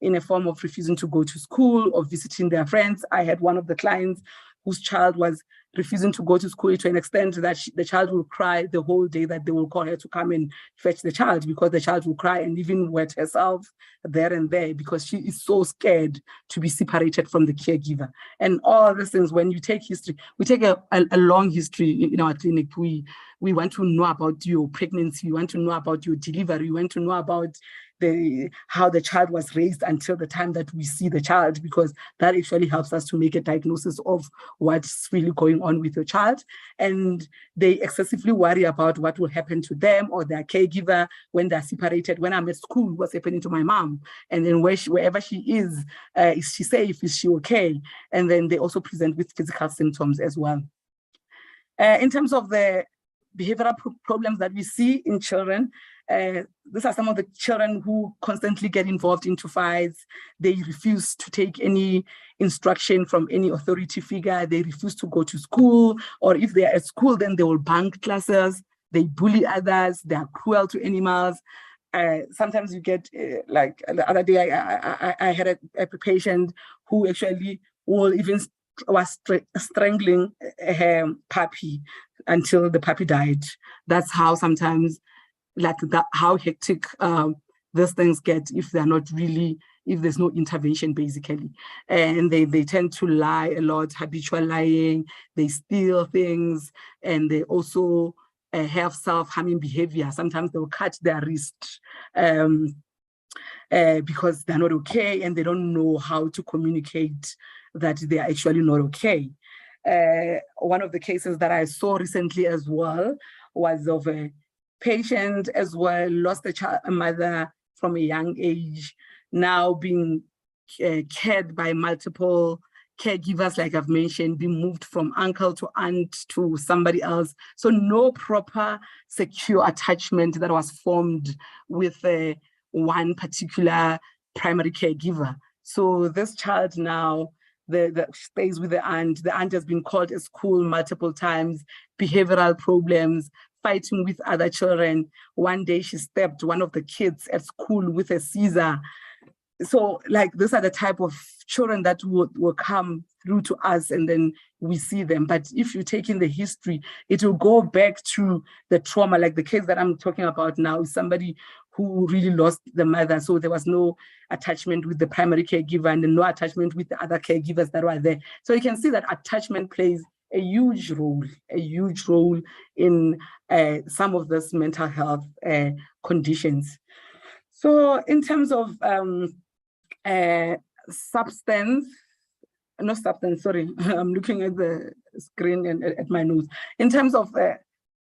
in a form of refusing to go to school or visiting their friends. I had one of the clients whose child was refusing to go to school to an extent that the child will cry the whole day, that they will call her to come and fetch the child, because the child will cry and even wet herself there and there because she is so scared to be separated from the caregiver. And all these things, when you take history, we take a long history in our clinic. We want to know about your pregnancy, we want to know about your delivery, we want to know about how the child was raised until the time that we see the child, because that actually helps us to make a diagnosis of what's really going on with your child. And they excessively worry about what will happen to them or their caregiver when they're separated. When I'm at school, what's happening to my mom? And then wherever she is she safe? Is she okay? And then they also present with physical symptoms as well. In terms of the behavioral problems that we see in children, These are some of the children who constantly get involved into fights. They refuse to take any instruction from any authority figure. They refuse to go to school, or if they are at school, then they will bunk classes. They bully others. They are cruel to animals. Sometimes you get, like the other day, I had a patient who actually will even was strangling her puppy until the puppy died. That's how sometimes, like that, how hectic these things get if they're not really, if there's no intervention, basically. And they tend to lie a lot, habitual lying, they steal things, and they also have self-harming behavior. Sometimes they'll cut their wrist because they're not okay, and they don't know how to communicate that they are actually not okay. One of the cases that I saw recently as well was of a patient as well, lost a mother from a young age, now being cared by multiple caregivers, like I've mentioned, being moved from uncle to aunt to somebody else. So no proper secure attachment that was formed with one particular primary caregiver. So this child now stays with the aunt. The aunt has been called at school multiple times, behavioral problems, fighting with other children. One day she stabbed one of the kids at school with a scissor. So like, these are the type of children that will come through to us, and then we see them. But if you take in the history, it will go back to the trauma. Like the case that I'm talking about now is somebody who really lost the mother. So there was no attachment with the primary caregiver, and no attachment with the other caregivers that were there. So you can see that attachment plays a huge role in some of these mental health conditions. So in terms of substance, sorry, I'm looking at the screen and at my notes. In terms of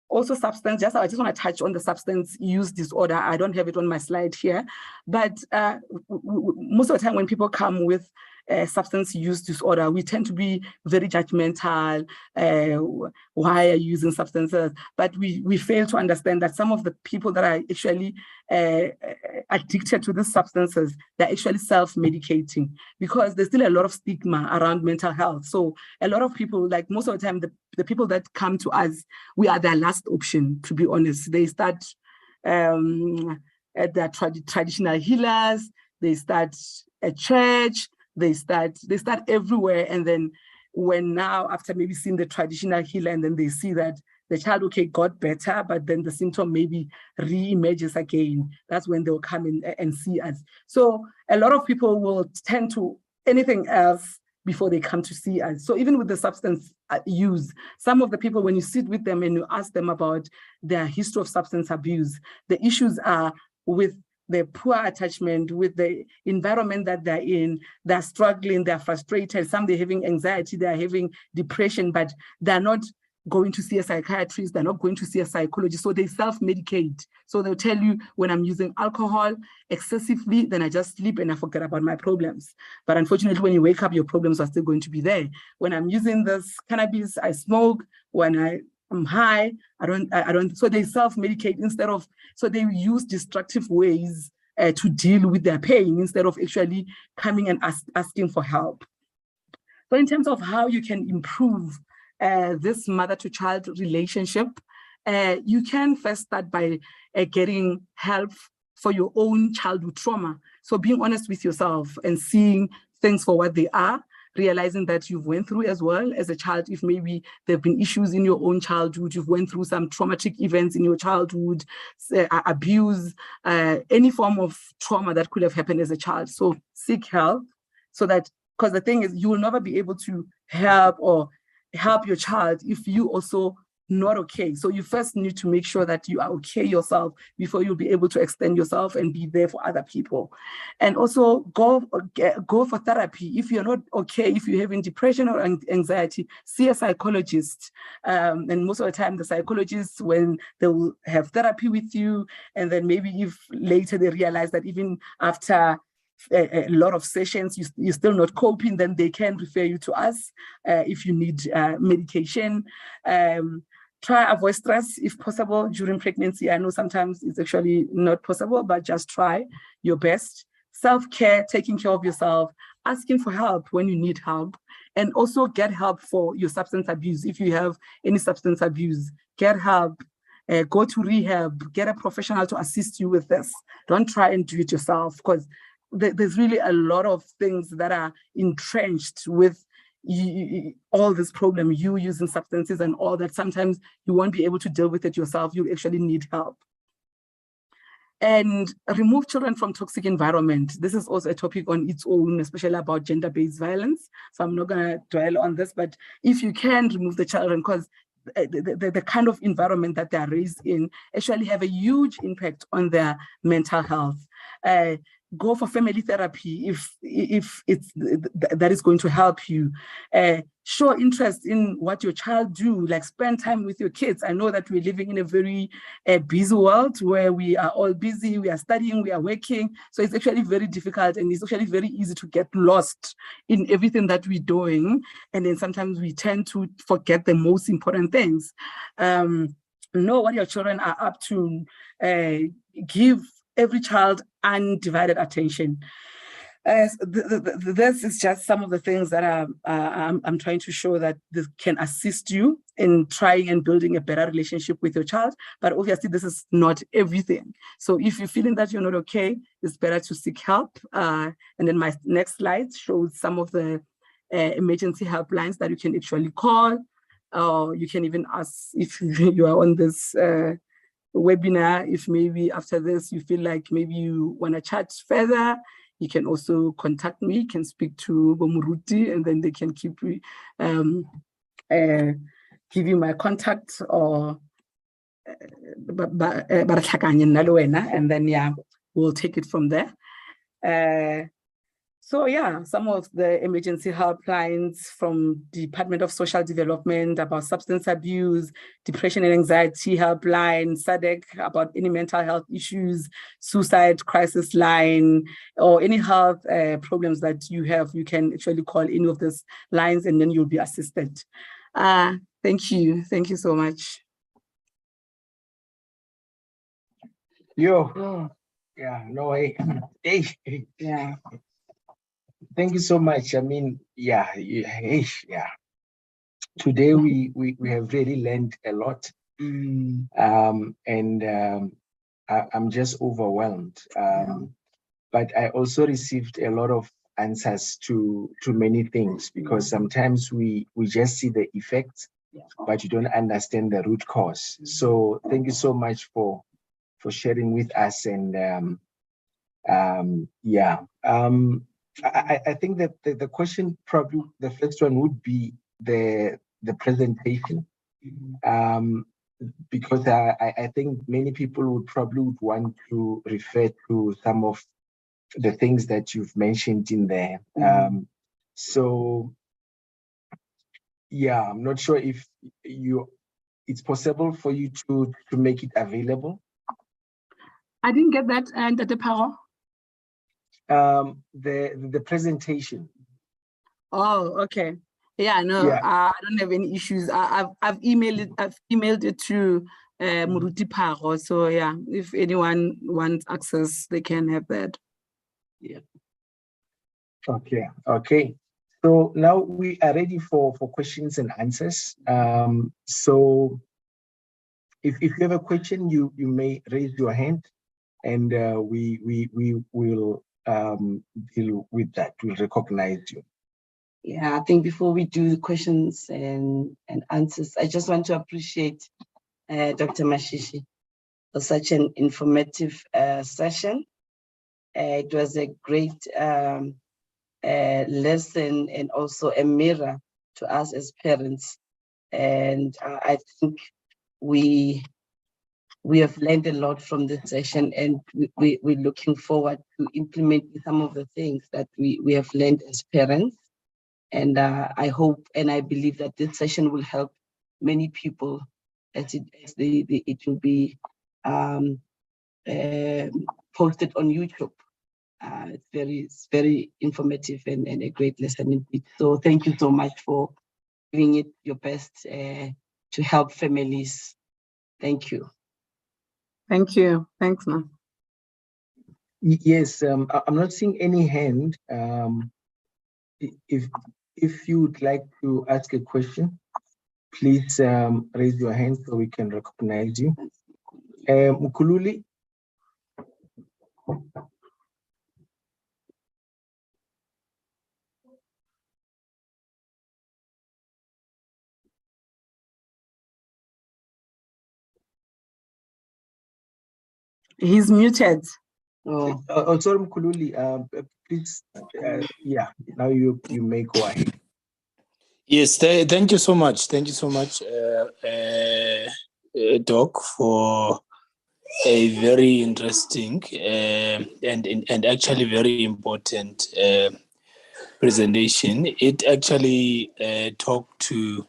also substance, I just want to touch on the substance use disorder. I don't have it on my slide here, but most of the time when people come with substance use disorder, we tend to be very judgmental. Why are you using substances? But we fail to understand that some of the people that are actually addicted to these substances, they're actually self-medicating, because there's still a lot of stigma around mental health. So a lot of people, like most of the time, the people that come to us, we are their last option, to be honest. They start at their traditional healers, they start at church, they start everywhere. And then when now, after maybe seeing the traditional healer, and then they see that the child, okay, got better, but then the symptom maybe re-emerges again, that's when they'll come in and see us. So a lot of people will tend to anything else before they come to see us. So even with the substance use, some of the people, when you sit with them and you ask them about their history of substance abuse, the issues are with the poor attachment, with the environment that they're in. They're struggling, they're frustrated, some they're having anxiety, they're having depression, but they're not going to see a psychiatrist, they're not going to see a psychologist, so they self-medicate. So they'll tell you, when I'm using alcohol excessively, then I just sleep and I forget about my problems. But unfortunately, when you wake up, your problems are still going to be there. When I'm using this cannabis, I smoke. When I'm high, I don't. So they self-medicate instead of, so they use destructive ways to deal with their pain instead of actually coming and asking for help. So in terms of how you can improve this mother-to-child relationship, you can first start by getting help for your own childhood trauma. So being honest with yourself and seeing things for what they are, realizing that you've went through as well as a child. If maybe there have been issues in your own childhood, you've went through some traumatic events in your childhood, abuse, any form of trauma that could have happened as a child. So seek help, so that, because the thing is, you will never be able to help your child if you also not okay. So you first need to make sure that you are okay yourself before you'll be able to extend yourself and be there for other people. And also go for therapy. If you're not okay, if you're having depression or anxiety, see a psychologist. And most of the time, the psychologists, when they will have therapy with you, and then maybe if later they realize that even after a lot of sessions, you're still not coping, then they can refer you to us if you need medication. Try avoid stress if possible during pregnancy. I know sometimes it's actually not possible, but just try your best. Self-care, taking care of yourself, asking for help when you need help, and also get help for your substance abuse. If you have any substance abuse, get help. Go to rehab, get a professional to assist you with this. Don't try and do it yourself, because there's really a lot of things that are entrenched with all this problem, you using substances and all that. Sometimes you won't be able to deal with it yourself. You actually need help. And remove children from toxic environment. This is also a topic on its own, especially about gender-based violence. So I'm not gonna dwell on this, but if you can remove the children, because the kind of environment that they are raised in actually have a huge impact on their mental health. Go for family therapy if it's that is going to help you. Show interest in what your child do, like spend time with your kids. I know that we're living in a very busy world where we are all busy, we are studying, we are working. So it's actually very difficult, and it's actually very easy to get lost in everything that we're doing. And then sometimes we tend to forget the most important things. Know what your children are up to. Give every child undivided attention. This is just some of the things that I'm trying to show that this can assist you in trying and building a better relationship with your child. But obviously, this is not everything. So if you're feeling that you're not okay, it's better to seek help. And then my next slide shows some of the emergency helplines that you can actually call. Or you can even ask if you are on this webinar, if maybe after this you feel like maybe you want to chat further, you can also contact me, you can speak to Bomuruti, and then they can give you my contact, or and then yeah, we'll take it from there. So yeah, some of the emergency helplines from Department of Social Development about substance abuse, depression and anxiety helpline, SADC about any mental health issues, suicide crisis line, or any health problems that you have, you can actually call any of these lines and then you'll be assisted. Thank you. Thank you so much. Yeah, no way. Yeah. Thank you so much. I mean, yeah. Today we have really learned a lot, and I'm just overwhelmed. But I also received a lot of answers to many things, because sometimes we just see the effects, but you don't understand the root cause. So thank you so much for sharing with us. And I think that the question, probably the first one, would be the presentation, because I think many people would want to refer to some of the things that you've mentioned in there. So yeah, I'm not sure if it's possible for you to make it available. I didn't get that, and the power. The presentation. Oh, okay. Yeah, no, yeah. I don't have any issues. I've emailed it to Muruti Phago. So yeah, if anyone wants access, they can have that. Yeah. Okay. So now we are ready for questions and answers. So if you have a question, you may raise your hand, and we will deal with that. We'll recognize you. Yeah, I think before we do the questions and answers, I just want to appreciate Dr. Mashishi for such an informative session. It was a great lesson, and also a mirror to us as parents. And I think we have learned a lot from this session, and we're looking forward to implementing some of the things that we have learned as parents. And I hope and I believe that this session will help many people as it will be posted on YouTube. It's very informative and a great lesson indeed. So thank you so much for giving it your best to help families. Thank you. Thank you. Thanks, ma'am. Yes, I'm not seeing any hand. If you would like to ask a question, please raise your hand so we can recognize you. Mkhululi. He's muted. Oh, sorry, Mkhululi. Please, yeah, now you may go ahead. Yes, thank you so much. Thank you so much, Doc, for a very interesting and actually very important presentation. It actually talked to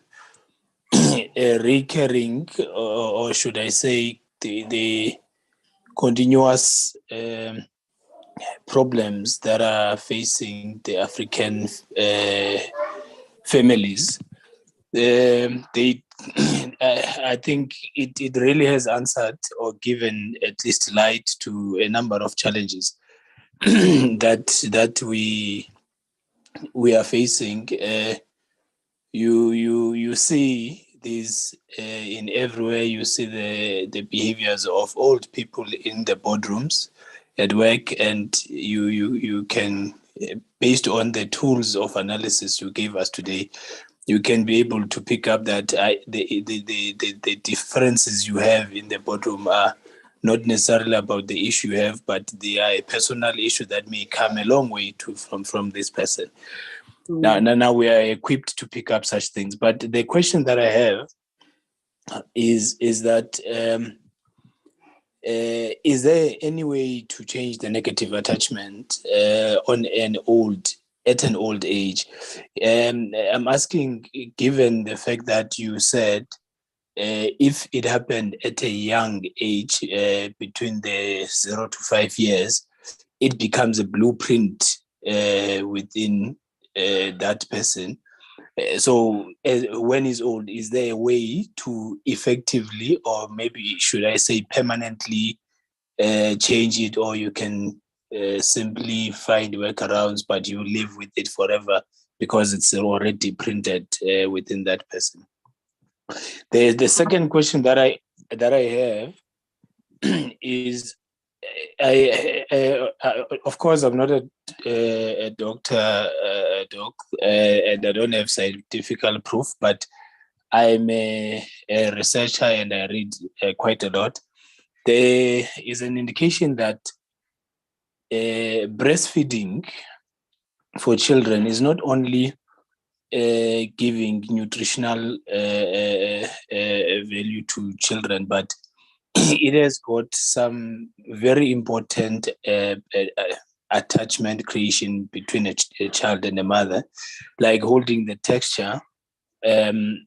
a recurring, or should I say, the continuous problems that are facing the African families. I think it really has answered or given at least light to a number of challenges that we are facing. You see these in everywhere. You see the behaviors of old people in the boardrooms at work, and you can, based on the tools of analysis you gave us today, you can be able to pick up that the differences you have in the boardroom are not necessarily about the issue you have, but they are a personal issue that may come a long way from this person. Now we are equipped to pick up such things. But the question that I have is that is there any way to change the negative attachment at an old age? I'm asking, given the fact that you said if it happened at a young age, between the 0 to 5 years, it becomes a blueprint within that person. So when he's old, is there a way to effectively, or maybe should I say permanently, change it, or you can simply find workarounds, but you live with it forever because it's already printed within that person? The second question that I have is, of course, I'm not a doctor, doc, and I don't have scientific proof, but I'm a researcher and I read quite a lot. There is an indication that breastfeeding for children is not only giving nutritional value to children, but it has got some very important attachment creation between a child and a mother, like holding the texture. When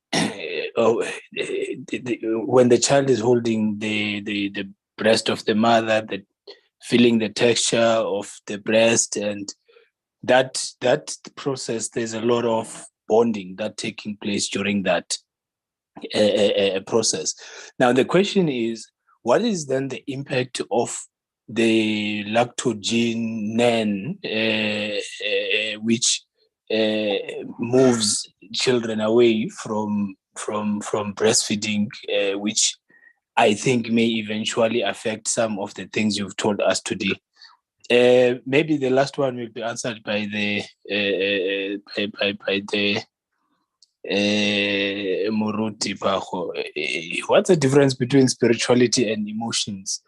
the child is holding the breast of the mother, feeling the texture of the breast, and that process, there's a lot of bonding that taking place during that process. Now the question is, what is then the impact of the lactogen which moves children away from breastfeeding, which I think may eventually affect some of the things you've told us today? Maybe the last one will be answered by the Moruti Phago. What's the difference between spirituality and emotions?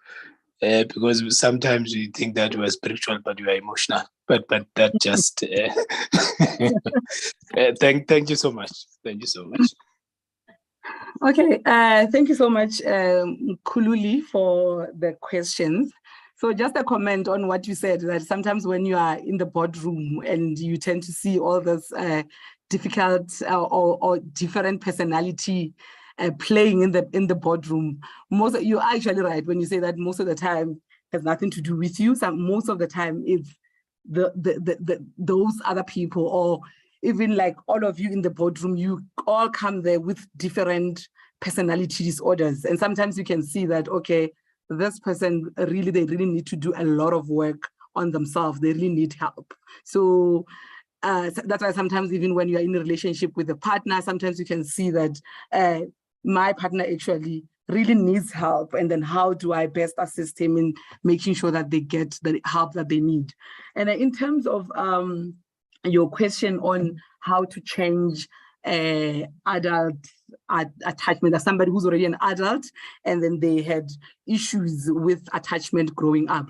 Because sometimes we think that we are spiritual, but we are emotional. But that just thank you so much. Thank you so much. Okay, thank you so much, Kululi, for the questions. So just a comment on what you said, that sometimes when you are in the boardroom and you tend to see all this difficult or different personality playing in the boardroom, you're actually right when you say that most of the time has nothing to do with you. Most of the time it's those other people, or even like all of you in the boardroom, you all come there with different personality disorders. And sometimes you can see that, okay, this person really, they really need to do a lot of work on themselves. They really need help. So that's why sometimes even when you're in a relationship with a partner, sometimes you can see that my partner actually really needs help. And then how do I best assist him in making sure that they get the help that they need? And in terms of your question on how to change adult attachment, as somebody who's already an adult and then they had issues with attachment growing up,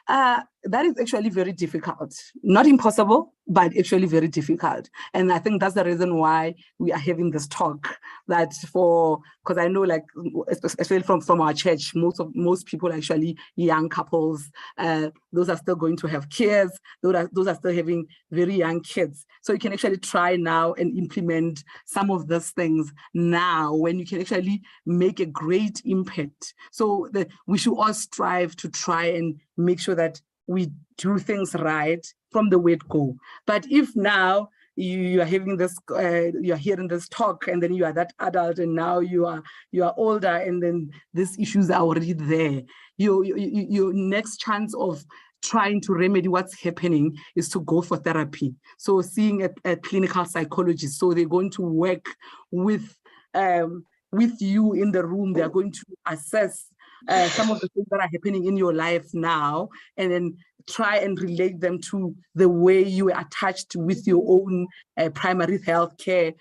that is actually very difficult. Not impossible, but actually very difficult. And I think that's the reason why we are having this talk, that because I know, like, especially from our church, most people, actually young couples, those are still going to have kids, those are still having very young kids. So you can actually try now and implement some of those things now, when you can actually make a great impact. So we should all strive to try and make sure that we do things right from the word go. But if now you are having this, you're hearing this talk, and then you are that adult, and now you are older, and then these issues are already there, your next chance of trying to remedy what's happening is to go for therapy. So seeing a clinical psychologist. So they're going to work with you in the room. They're going to assess some of the things that are happening in your life now, and then try and relate them to the way you are attached with your own primary health care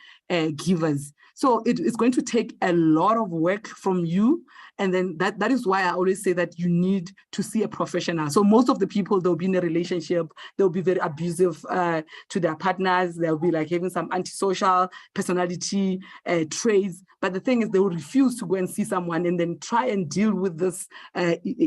givers. So it's going to take a lot of work from you. And then that is why I always say that you need to see a professional. So most of the people, they'll be in a relationship, they'll be very abusive to their partners. They'll be like having some antisocial personality traits. But the thing is, they will refuse to go and see someone and then try and deal with these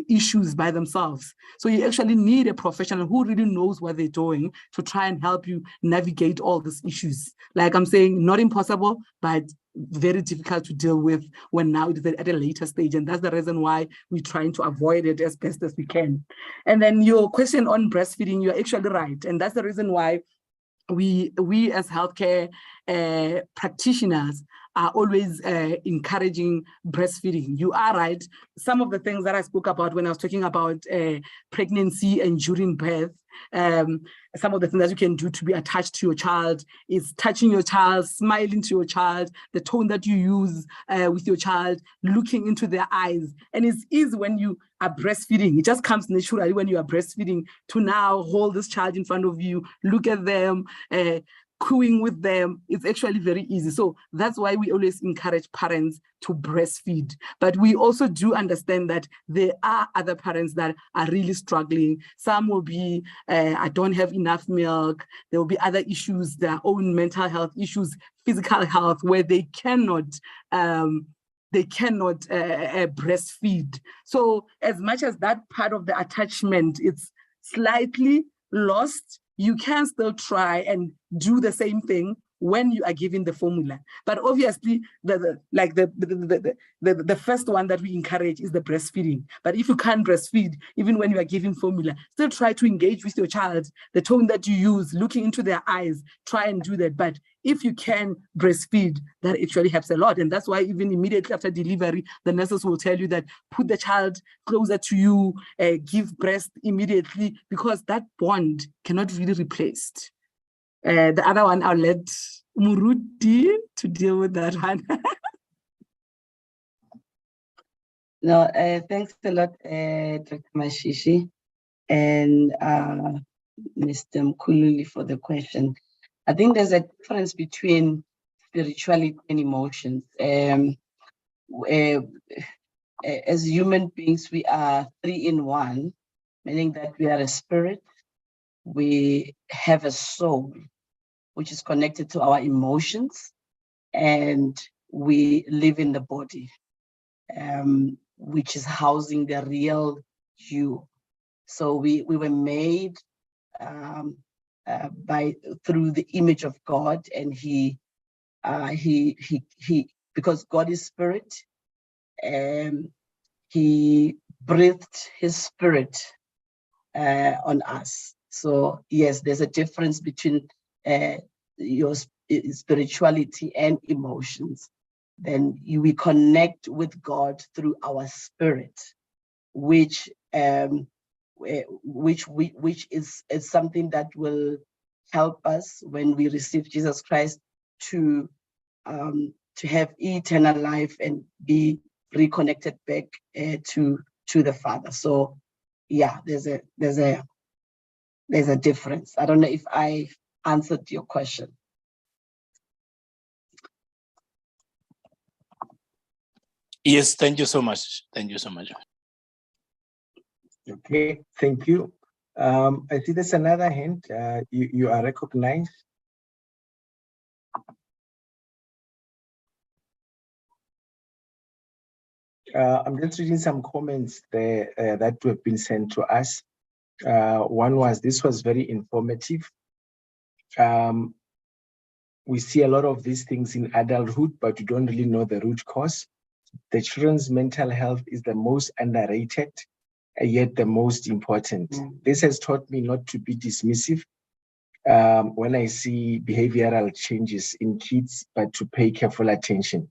issues by themselves. So you actually need a professional who really knows what they're doing to try and help you navigate all these issues. Like I'm saying, not impossible, but very difficult to deal with when now it's at a later stage. And that's the reason why we're trying to avoid it as best as we can. And then your question on breastfeeding, you're actually right. And that's the reason why we as healthcare practitioners are always encouraging breastfeeding. You are right. Some of the things that I spoke about when I was talking about pregnancy and during birth, some of the things that you can do to be attached to your child is touching your child, smiling to your child, the tone that you use with your child, looking into their eyes. And it's easy when you are breastfeeding. It just comes naturally when you are breastfeeding to now hold this child in front of you, look at them, cooing with them. It's actually very easy. So that's why we always encourage parents to breastfeed. But we also do understand that there are other parents that are really struggling. Some will be, I don't have enough milk. There will be other issues, their own mental health issues, physical health, where they cannot breastfeed. So as much as that part of the attachment, it's slightly lost, you can still try and do the same thing when you are giving the formula. But obviously, the first one that we encourage is the breastfeeding. But if you can't breastfeed, even when you are giving formula, still try to engage with your child, the tone that you use, looking into their eyes, try and do that. But if you can breastfeed, that actually helps a lot. And that's why even immediately after delivery, the nurses will tell you that put the child closer to you, give breast immediately, because that bond cannot really be replaced. The other one, I'll let Muruti to deal with that one. No, thanks a lot, Dr. Mashishi and Mr. Mkululi for the question. I think there's a difference between spirituality and emotions. As human beings, we are 3 in 1, meaning that we are a spirit, we have a soul, which is connected to our emotions, and we live in the body, which is housing the real you. So we were made through the image of God, and he because God is spirit, he breathed his spirit on us. So yes, there's a difference between your spirituality and emotions. then we connect with God through our spirit, which is something that will help us when we receive Jesus Christ to have eternal life and be reconnected back to the Father. So yeah, there's a difference. I don't know if I answered your question. Yes, thank you so much. Thank you so much. Okay, thank you. I see there's another hand. You are recognized. I'm just reading some comments there that have been sent to us. One was, this was very informative. We see a lot of these things in adulthood, but you don't really know the root cause. The children's mental health is the most underrated, yet the most important. This has taught me not to be dismissive when I see behavioral changes in kids, but to pay careful attention.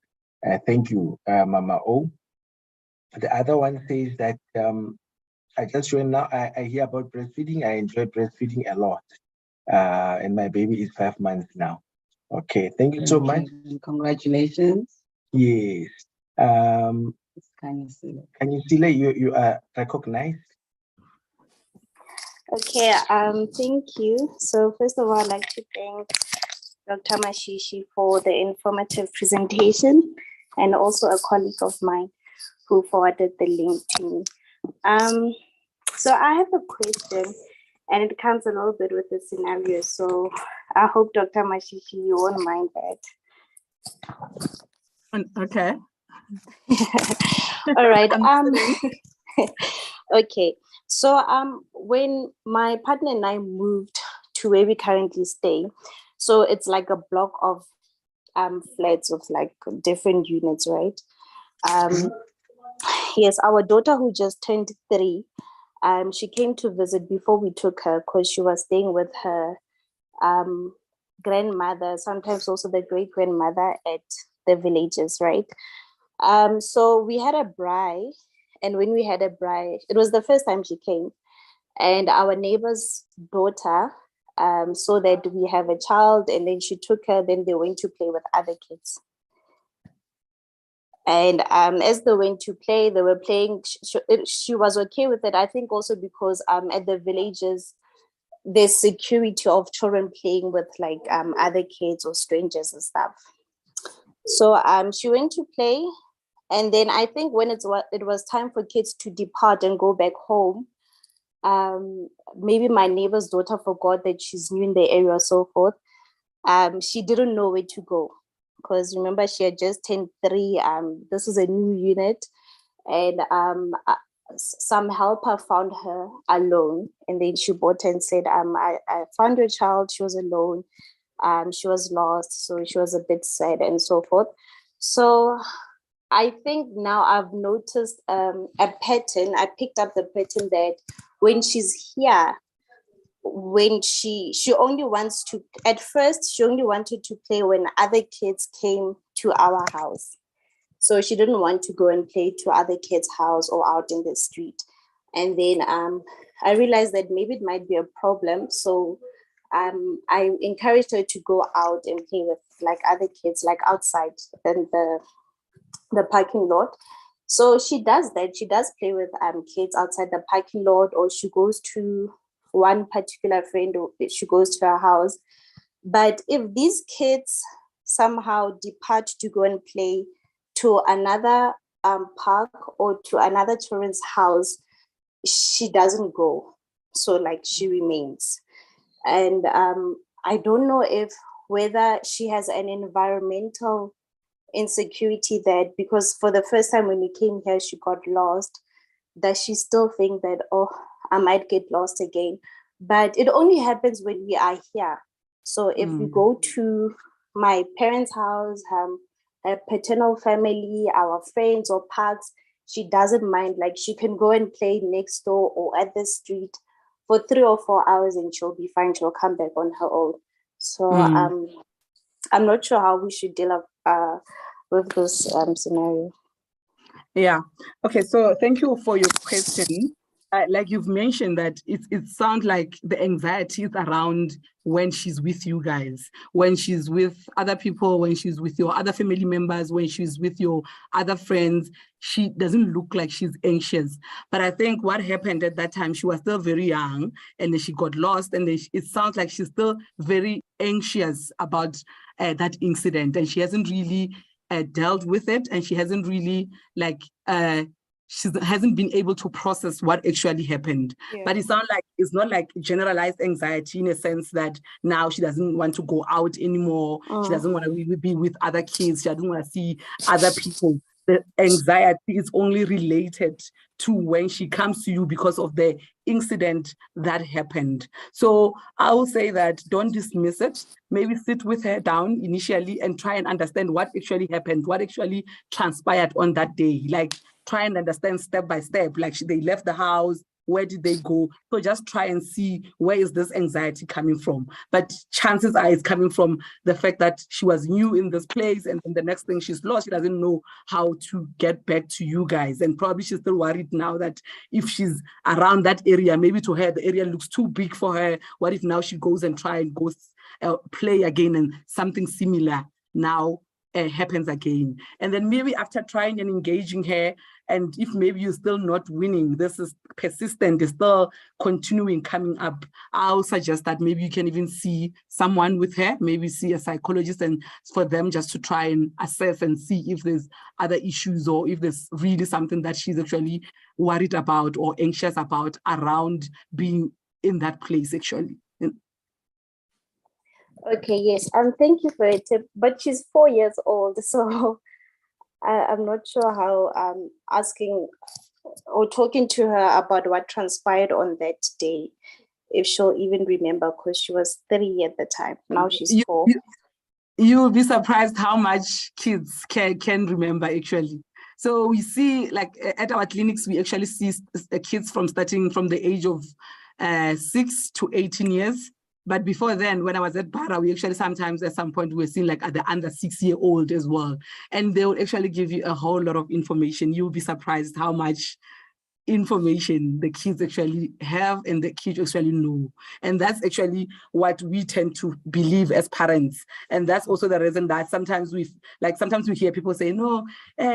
Thank you, Mama O. The other one says that I just joined now. I hear about breastfeeding. I enjoy breastfeeding a lot. And my baby is 5 months now. Okay, thank you so much. Congratulations. Yes. Kanyisile, you are recognized. Okay, thank you. So first of all, I'd like to thank Dr. Mashishi for the informative presentation, and also a colleague of mine who forwarded the link to me. So I have a question, and it comes a little bit with the scenario. So I hope, Dr. Mashishi, you won't mind that. Okay. All right. Okay. So when my partner and I moved to where we currently stay, so it's like a block of flats of like different units, right? Yes, our daughter who just turned 3, she came to visit before we took her, because she was staying with her grandmother, sometimes also the great grandmother at the villages, right? So we had a braai, and when we had a braai, it was the first time she came, and our neighbor's daughter saw that we have a child, and then she took her, then they went to play with other kids. And as they went to play, they were playing, she was okay with it, I think also because at the villages, there's security of children playing with like other kids or strangers and stuff. So she went to play, and then I think when it was time for kids to depart and go back home, maybe my neighbor's daughter forgot that she's new in the area or so forth. She didn't know where to go, because remember, she had just turned 3. This is a new unit, and some helper found her alone, and then she brought her and said, I found your child. She was alone. She was lost, so she was a bit sad and so forth. So I think now I've noticed a pattern. I picked up the pattern that when she's here, when she only wants to, at first she only wanted to play when other kids came to our house. So she didn't want to go and play to other kids' house or out in the street. And then I realized that maybe it might be a problem. So I encouraged her to go out and play with like other kids, like outside in the parking lot. So she does that. She does play with kids outside the parking lot, or she goes to one particular friend, or she goes to her house. But if these kids somehow depart to go and play to another park or to another children's house, she doesn't go. So like she remains. And I don't know whether she has an environmental insecurity, that because for the first time when we came here, she got lost, that she still think that, oh, I might get lost again. But it only happens when we are here. So if we go to my parents' house, her paternal family, our friends or parks, she doesn't mind. Like she can go and play next door or at the street for 3 or 4 hours and she'll be fine. She'll come back on her own. So I'm not sure how we should deal with this scenario. Yeah. Okay. So thank you for your question. Like you've mentioned that it sounds like the anxiety is around when she's with you guys, when she's with other people, when she's with your other family members, when she's with your other friends, she doesn't look like she's anxious. But I think what happened at that time, she was still very young and then she got lost, and then it sounds like she's still very anxious about that incident, and she hasn't really dealt with it, and she hasn't really she hasn't been able to process what actually happened. Yeah. But it sounds like it's not like generalized anxiety in a sense that now she doesn't want to go out anymore. She doesn't want to be with other kids. She doesn't want to see other people. The anxiety is only related to when she comes to you because of the incident that happened. So I will say that don't dismiss it. Maybe sit with her down initially and try and understand what actually happened, what actually transpired on that day. Like, try and understand step by step, like they left the house, where did they go? So just try and see where is this anxiety coming from. But chances are it's coming from the fact that she was new in this place, and then the next thing she's lost, she doesn't know how to get back to you guys. And probably she's still worried now that if she's around that area, maybe to her, the area looks too big for her. What if now she goes and try and goes play again and something similar now happens again? And then maybe after trying and engaging her, and if maybe you're still not winning, this is persistent, it's still continuing coming up, I'll suggest that maybe you can even see someone with her, maybe see a psychologist, and for them just to try and assess and see if there's other issues or if there's really something that she's actually worried about or anxious about around being in that place actually. Okay, yes. Thank you for it. But she's 4 years old, so I'm not sure how asking or talking to her about what transpired on that day, if she'll even remember, because she was 3 at the time. Now she's 4. You'll be surprised how much kids can remember actually. So we see, like at our clinics, we actually see kids starting from the age of 6 to 18 years. But before then, when I was at Para, we actually sometimes at some point we were seeing like at the under 6-year-old as well. And they will actually give you a whole lot of information. You'll be surprised how much information the kids actually have and the kids actually know. And that's actually what we tend to believe as parents. And that's also the reason that sometimes we hear people say, no,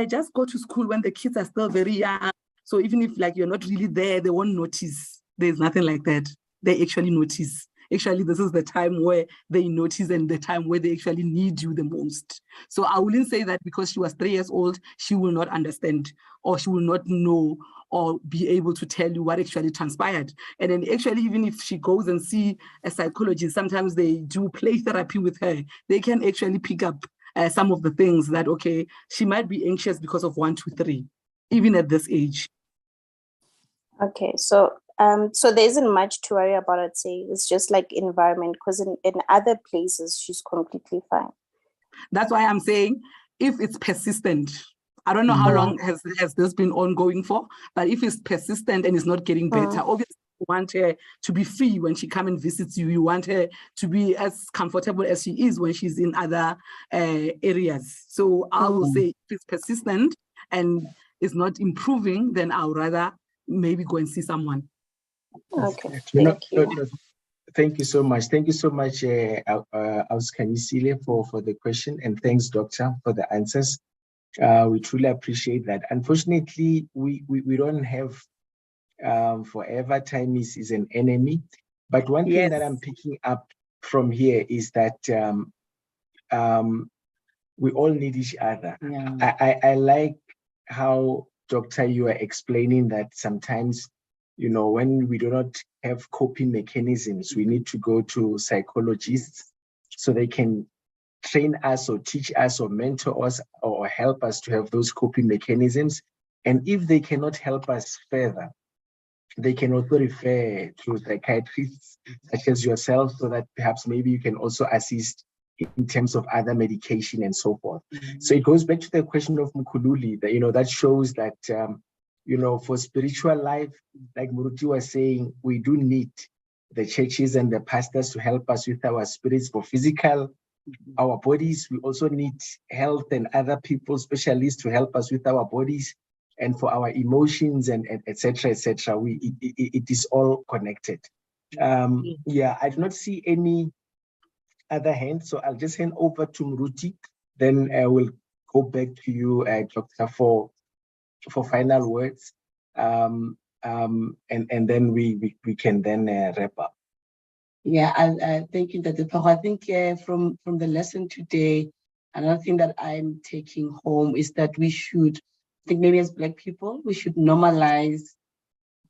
just go to school when the kids are still very young. So even if like you're not really there, they won't notice. There's nothing like that. They actually notice. Actually, this is the time where they notice and the time where they actually need you the most. So I wouldn't say that because she was 3 years old, she will not understand or she will not know or be able to tell you what actually transpired. And then actually, even if she goes and see a psychologist, sometimes they do play therapy with her. They can actually pick up some of the things that, okay, she might be anxious because of 1, 2, 3, even at this age. Okay, so there isn't much to worry about, I'd say. It's just like environment, because in other places, she's completely fine. That's why I'm saying if it's persistent, I don't know how long has this been ongoing for, but if it's persistent and it's not getting better, obviously you want her to be free when she comes and visits you. You want her to be as comfortable as she is when she's in other areas. So I will say if it's persistent and it's not improving, then I'll rather maybe go and see someone. Okay, thank you so much. Thank you so much, Auskhanisile, for the question, and thanks, Doctor, for the answers. We truly appreciate that. Unfortunately, we don't have forever. Time is an enemy. But one thing that I'm picking up from here is that we all need each other. Yeah. I like how, Doctor, you are explaining that sometimes, you know, when we do not have coping mechanisms, we need to go to psychologists so they can train us or teach us or mentor us or help us to have those coping mechanisms. And if they cannot help us further, they can also refer to psychiatrists such as yourself, so that perhaps maybe you can also assist in terms of other medication and so forth. So it goes back to the question of Mkhululi, that, you know, that shows that, you know, for spiritual life, like Muruti was saying, we do need the churches and the pastors to help us with our spirits. For physical, our bodies. We also need health and other people, specialists, to help us with our bodies and for our emotions and etc. etc. It is all connected. Yeah, I do not see any other hand, so I'll just hand over to Muruti. Then I will go back to you, Doctor, for final words. And then we can then wrap up. Yeah, I thank you, Dr. Phago. I think from the lesson today, another thing that I'm taking home is that we should, I think maybe as Black people, we should normalize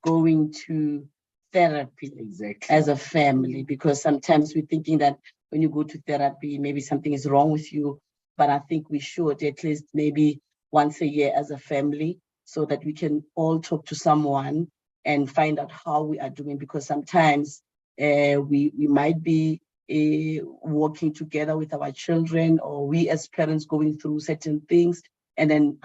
going to therapy as a family, because sometimes we're thinking that when you go to therapy, maybe something is wrong with you. But I think we should at least maybe once a year as a family, so that we can all talk to someone and find out how we are doing, because sometimes we might be working together with our children, or we as parents going through certain things, and then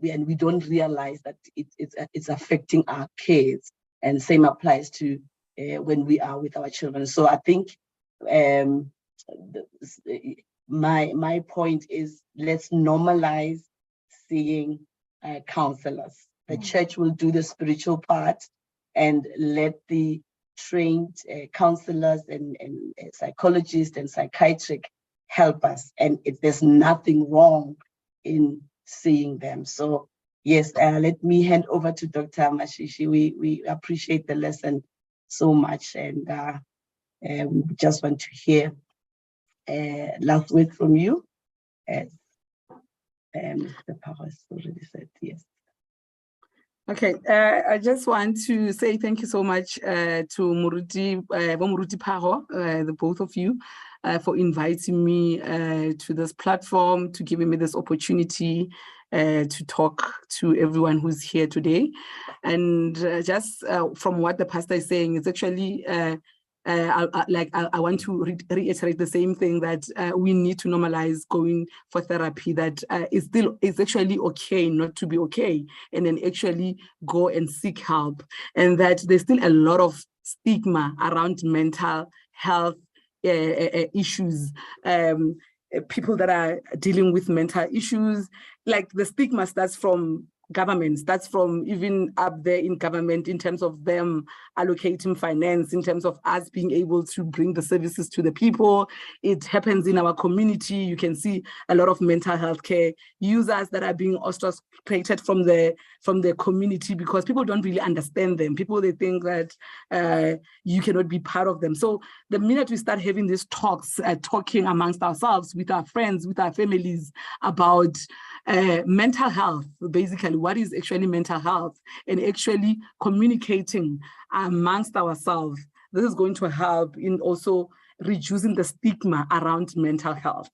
we don't realize that it's affecting our kids. And same applies to when we are with our children. So I think my point is, let's normalize seeing counselors. The church will do the spiritual part, and let the trained counselors and psychologists and psychiatrists help us. And there's nothing wrong in seeing them. So yes, let me hand over to Dr. Mashishi. We appreciate the lesson so much, and we just want to hear last word from you, as Mr. Phago has already said. Yes. Okay, I just want to say thank you so much to Muruti Phago, the both of you, for inviting me to this platform, to giving me this opportunity to talk to everyone who's here today. And just from what the pastor is saying, it's actually I want to reiterate the same thing, that we need to normalize going for therapy, that it's actually okay not to be okay, and then actually go and seek help, and that there's still a lot of stigma around mental health issues. People that are dealing with mental issues, like the stigma starts from governments, that's from even up there in government, in terms of them allocating finance, in terms of us being able to bring the services to the people. It happens in our community. You can see a lot of mental health care users that are being ostracized from the community, because people don't really understand them. They think that you cannot be part of them. So the minute we start having these talks, talking amongst ourselves, with our friends, with our families, about mental health, basically what is actually mental health, and actually communicating amongst ourselves, this is going to help in also reducing the stigma around mental health.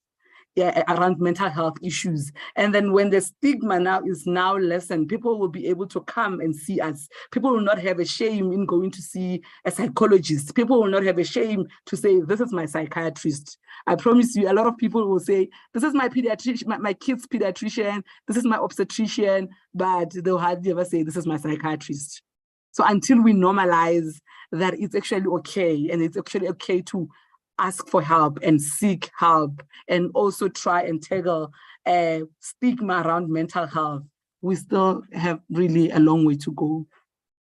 Around mental health issues. And then when the stigma is lessened, people will be able to come and see us. People will not have a shame in going to see a psychologist. People will not have a shame to say, this is my psychiatrist. I promise you, a lot of people will say, this is my pediatrician, my kid's pediatrician, this is my obstetrician, but they'll hardly ever say, this is my psychiatrist. So until we normalize that it's actually okay, and it's actually okay to ask for help and seek help, and also try and tackle stigma around mental health, we still have really a long way to go.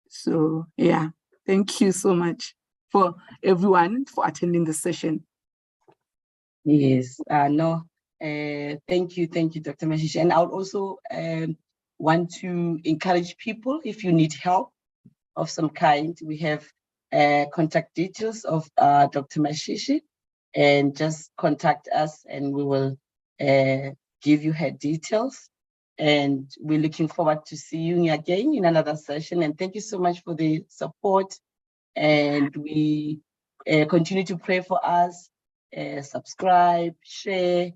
So yeah, thank you so much for everyone for attending the session. Yes, thank you, Dr. Mashishi. And I would also want to encourage people, if you need help of some kind, we have contact details of Dr. Mashishi, and just contact us and we will give you her details. And we're looking forward to see you again in another session. And thank you so much for the support. And we continue to pray for us, subscribe, share,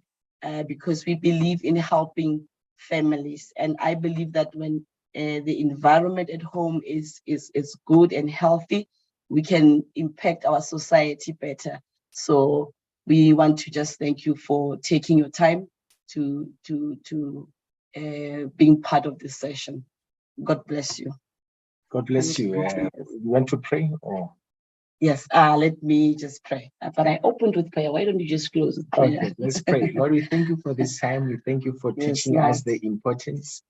because we believe in helping families. And I believe that when the environment at home is good and healthy, we can impact our society better. So we want to just thank you for taking your time to being part of this session. God bless you. God bless you. You want to pray? Or? Yes, let me just pray. But I opened with prayer. Why don't you just close with prayer? Okay, let's pray. Lord, we thank you for this time. We thank you for Yes, teaching us Lord. the importance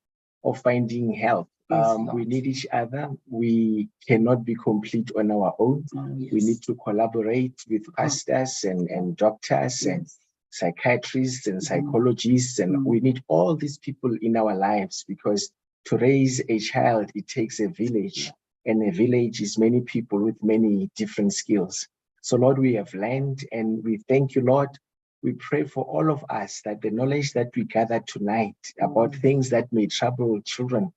of finding help. Yes, We Lord. need each other. We cannot be complete on our own. Oh, yes. We need to collaborate with pastors and doctors and Yes. psychiatrists and psychologists. And we need all these people in our lives, because to raise a child, it takes a village. And a village is many people with many different skills. So, Lord, we have learned, and we thank you, Lord. We pray for all of us that the knowledge that we gather tonight about things that may trouble children,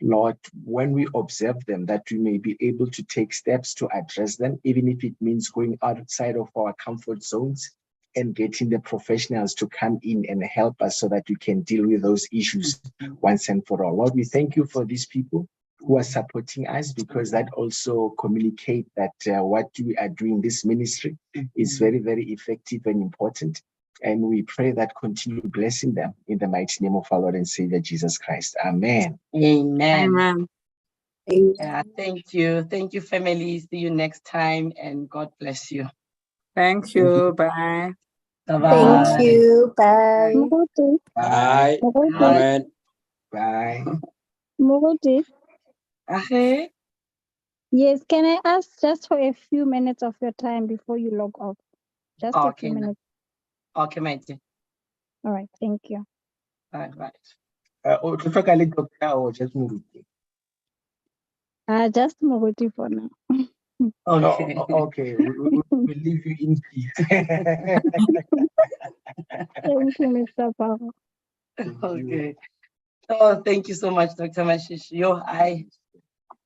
Lord, when we observe them, that we may be able to take steps to address them, even if it means going outside of our comfort zones and getting the professionals to come in and help us so that we can deal with those issues once and for all. Lord, we thank you for these people who are supporting us, because that also communicate that what we are doing, this ministry, is very, very effective and important. And we pray that continue blessing them in the mighty name of our Lord and Savior, Jesus Christ. Amen. Amen. Amen. Yeah, thank you. Thank you, family. See you next time, and God bless you. Thank you. Bye. Bye-bye. Thank you. Bye. Muruti, Bye. Muruti, Bye. Muruti. Okay. Yes, can I ask just for a few minutes of your time before you log off? Just a Okay. few minutes. Okay, mate. All right, thank you. Bye. Bye. Doctor or just Muruti? Just Muruti for now. Okay. Okay, we'll leave you in peace. Thank you, Mr. Phago. Okay. Oh, thank you so much, Dr. Mashishi.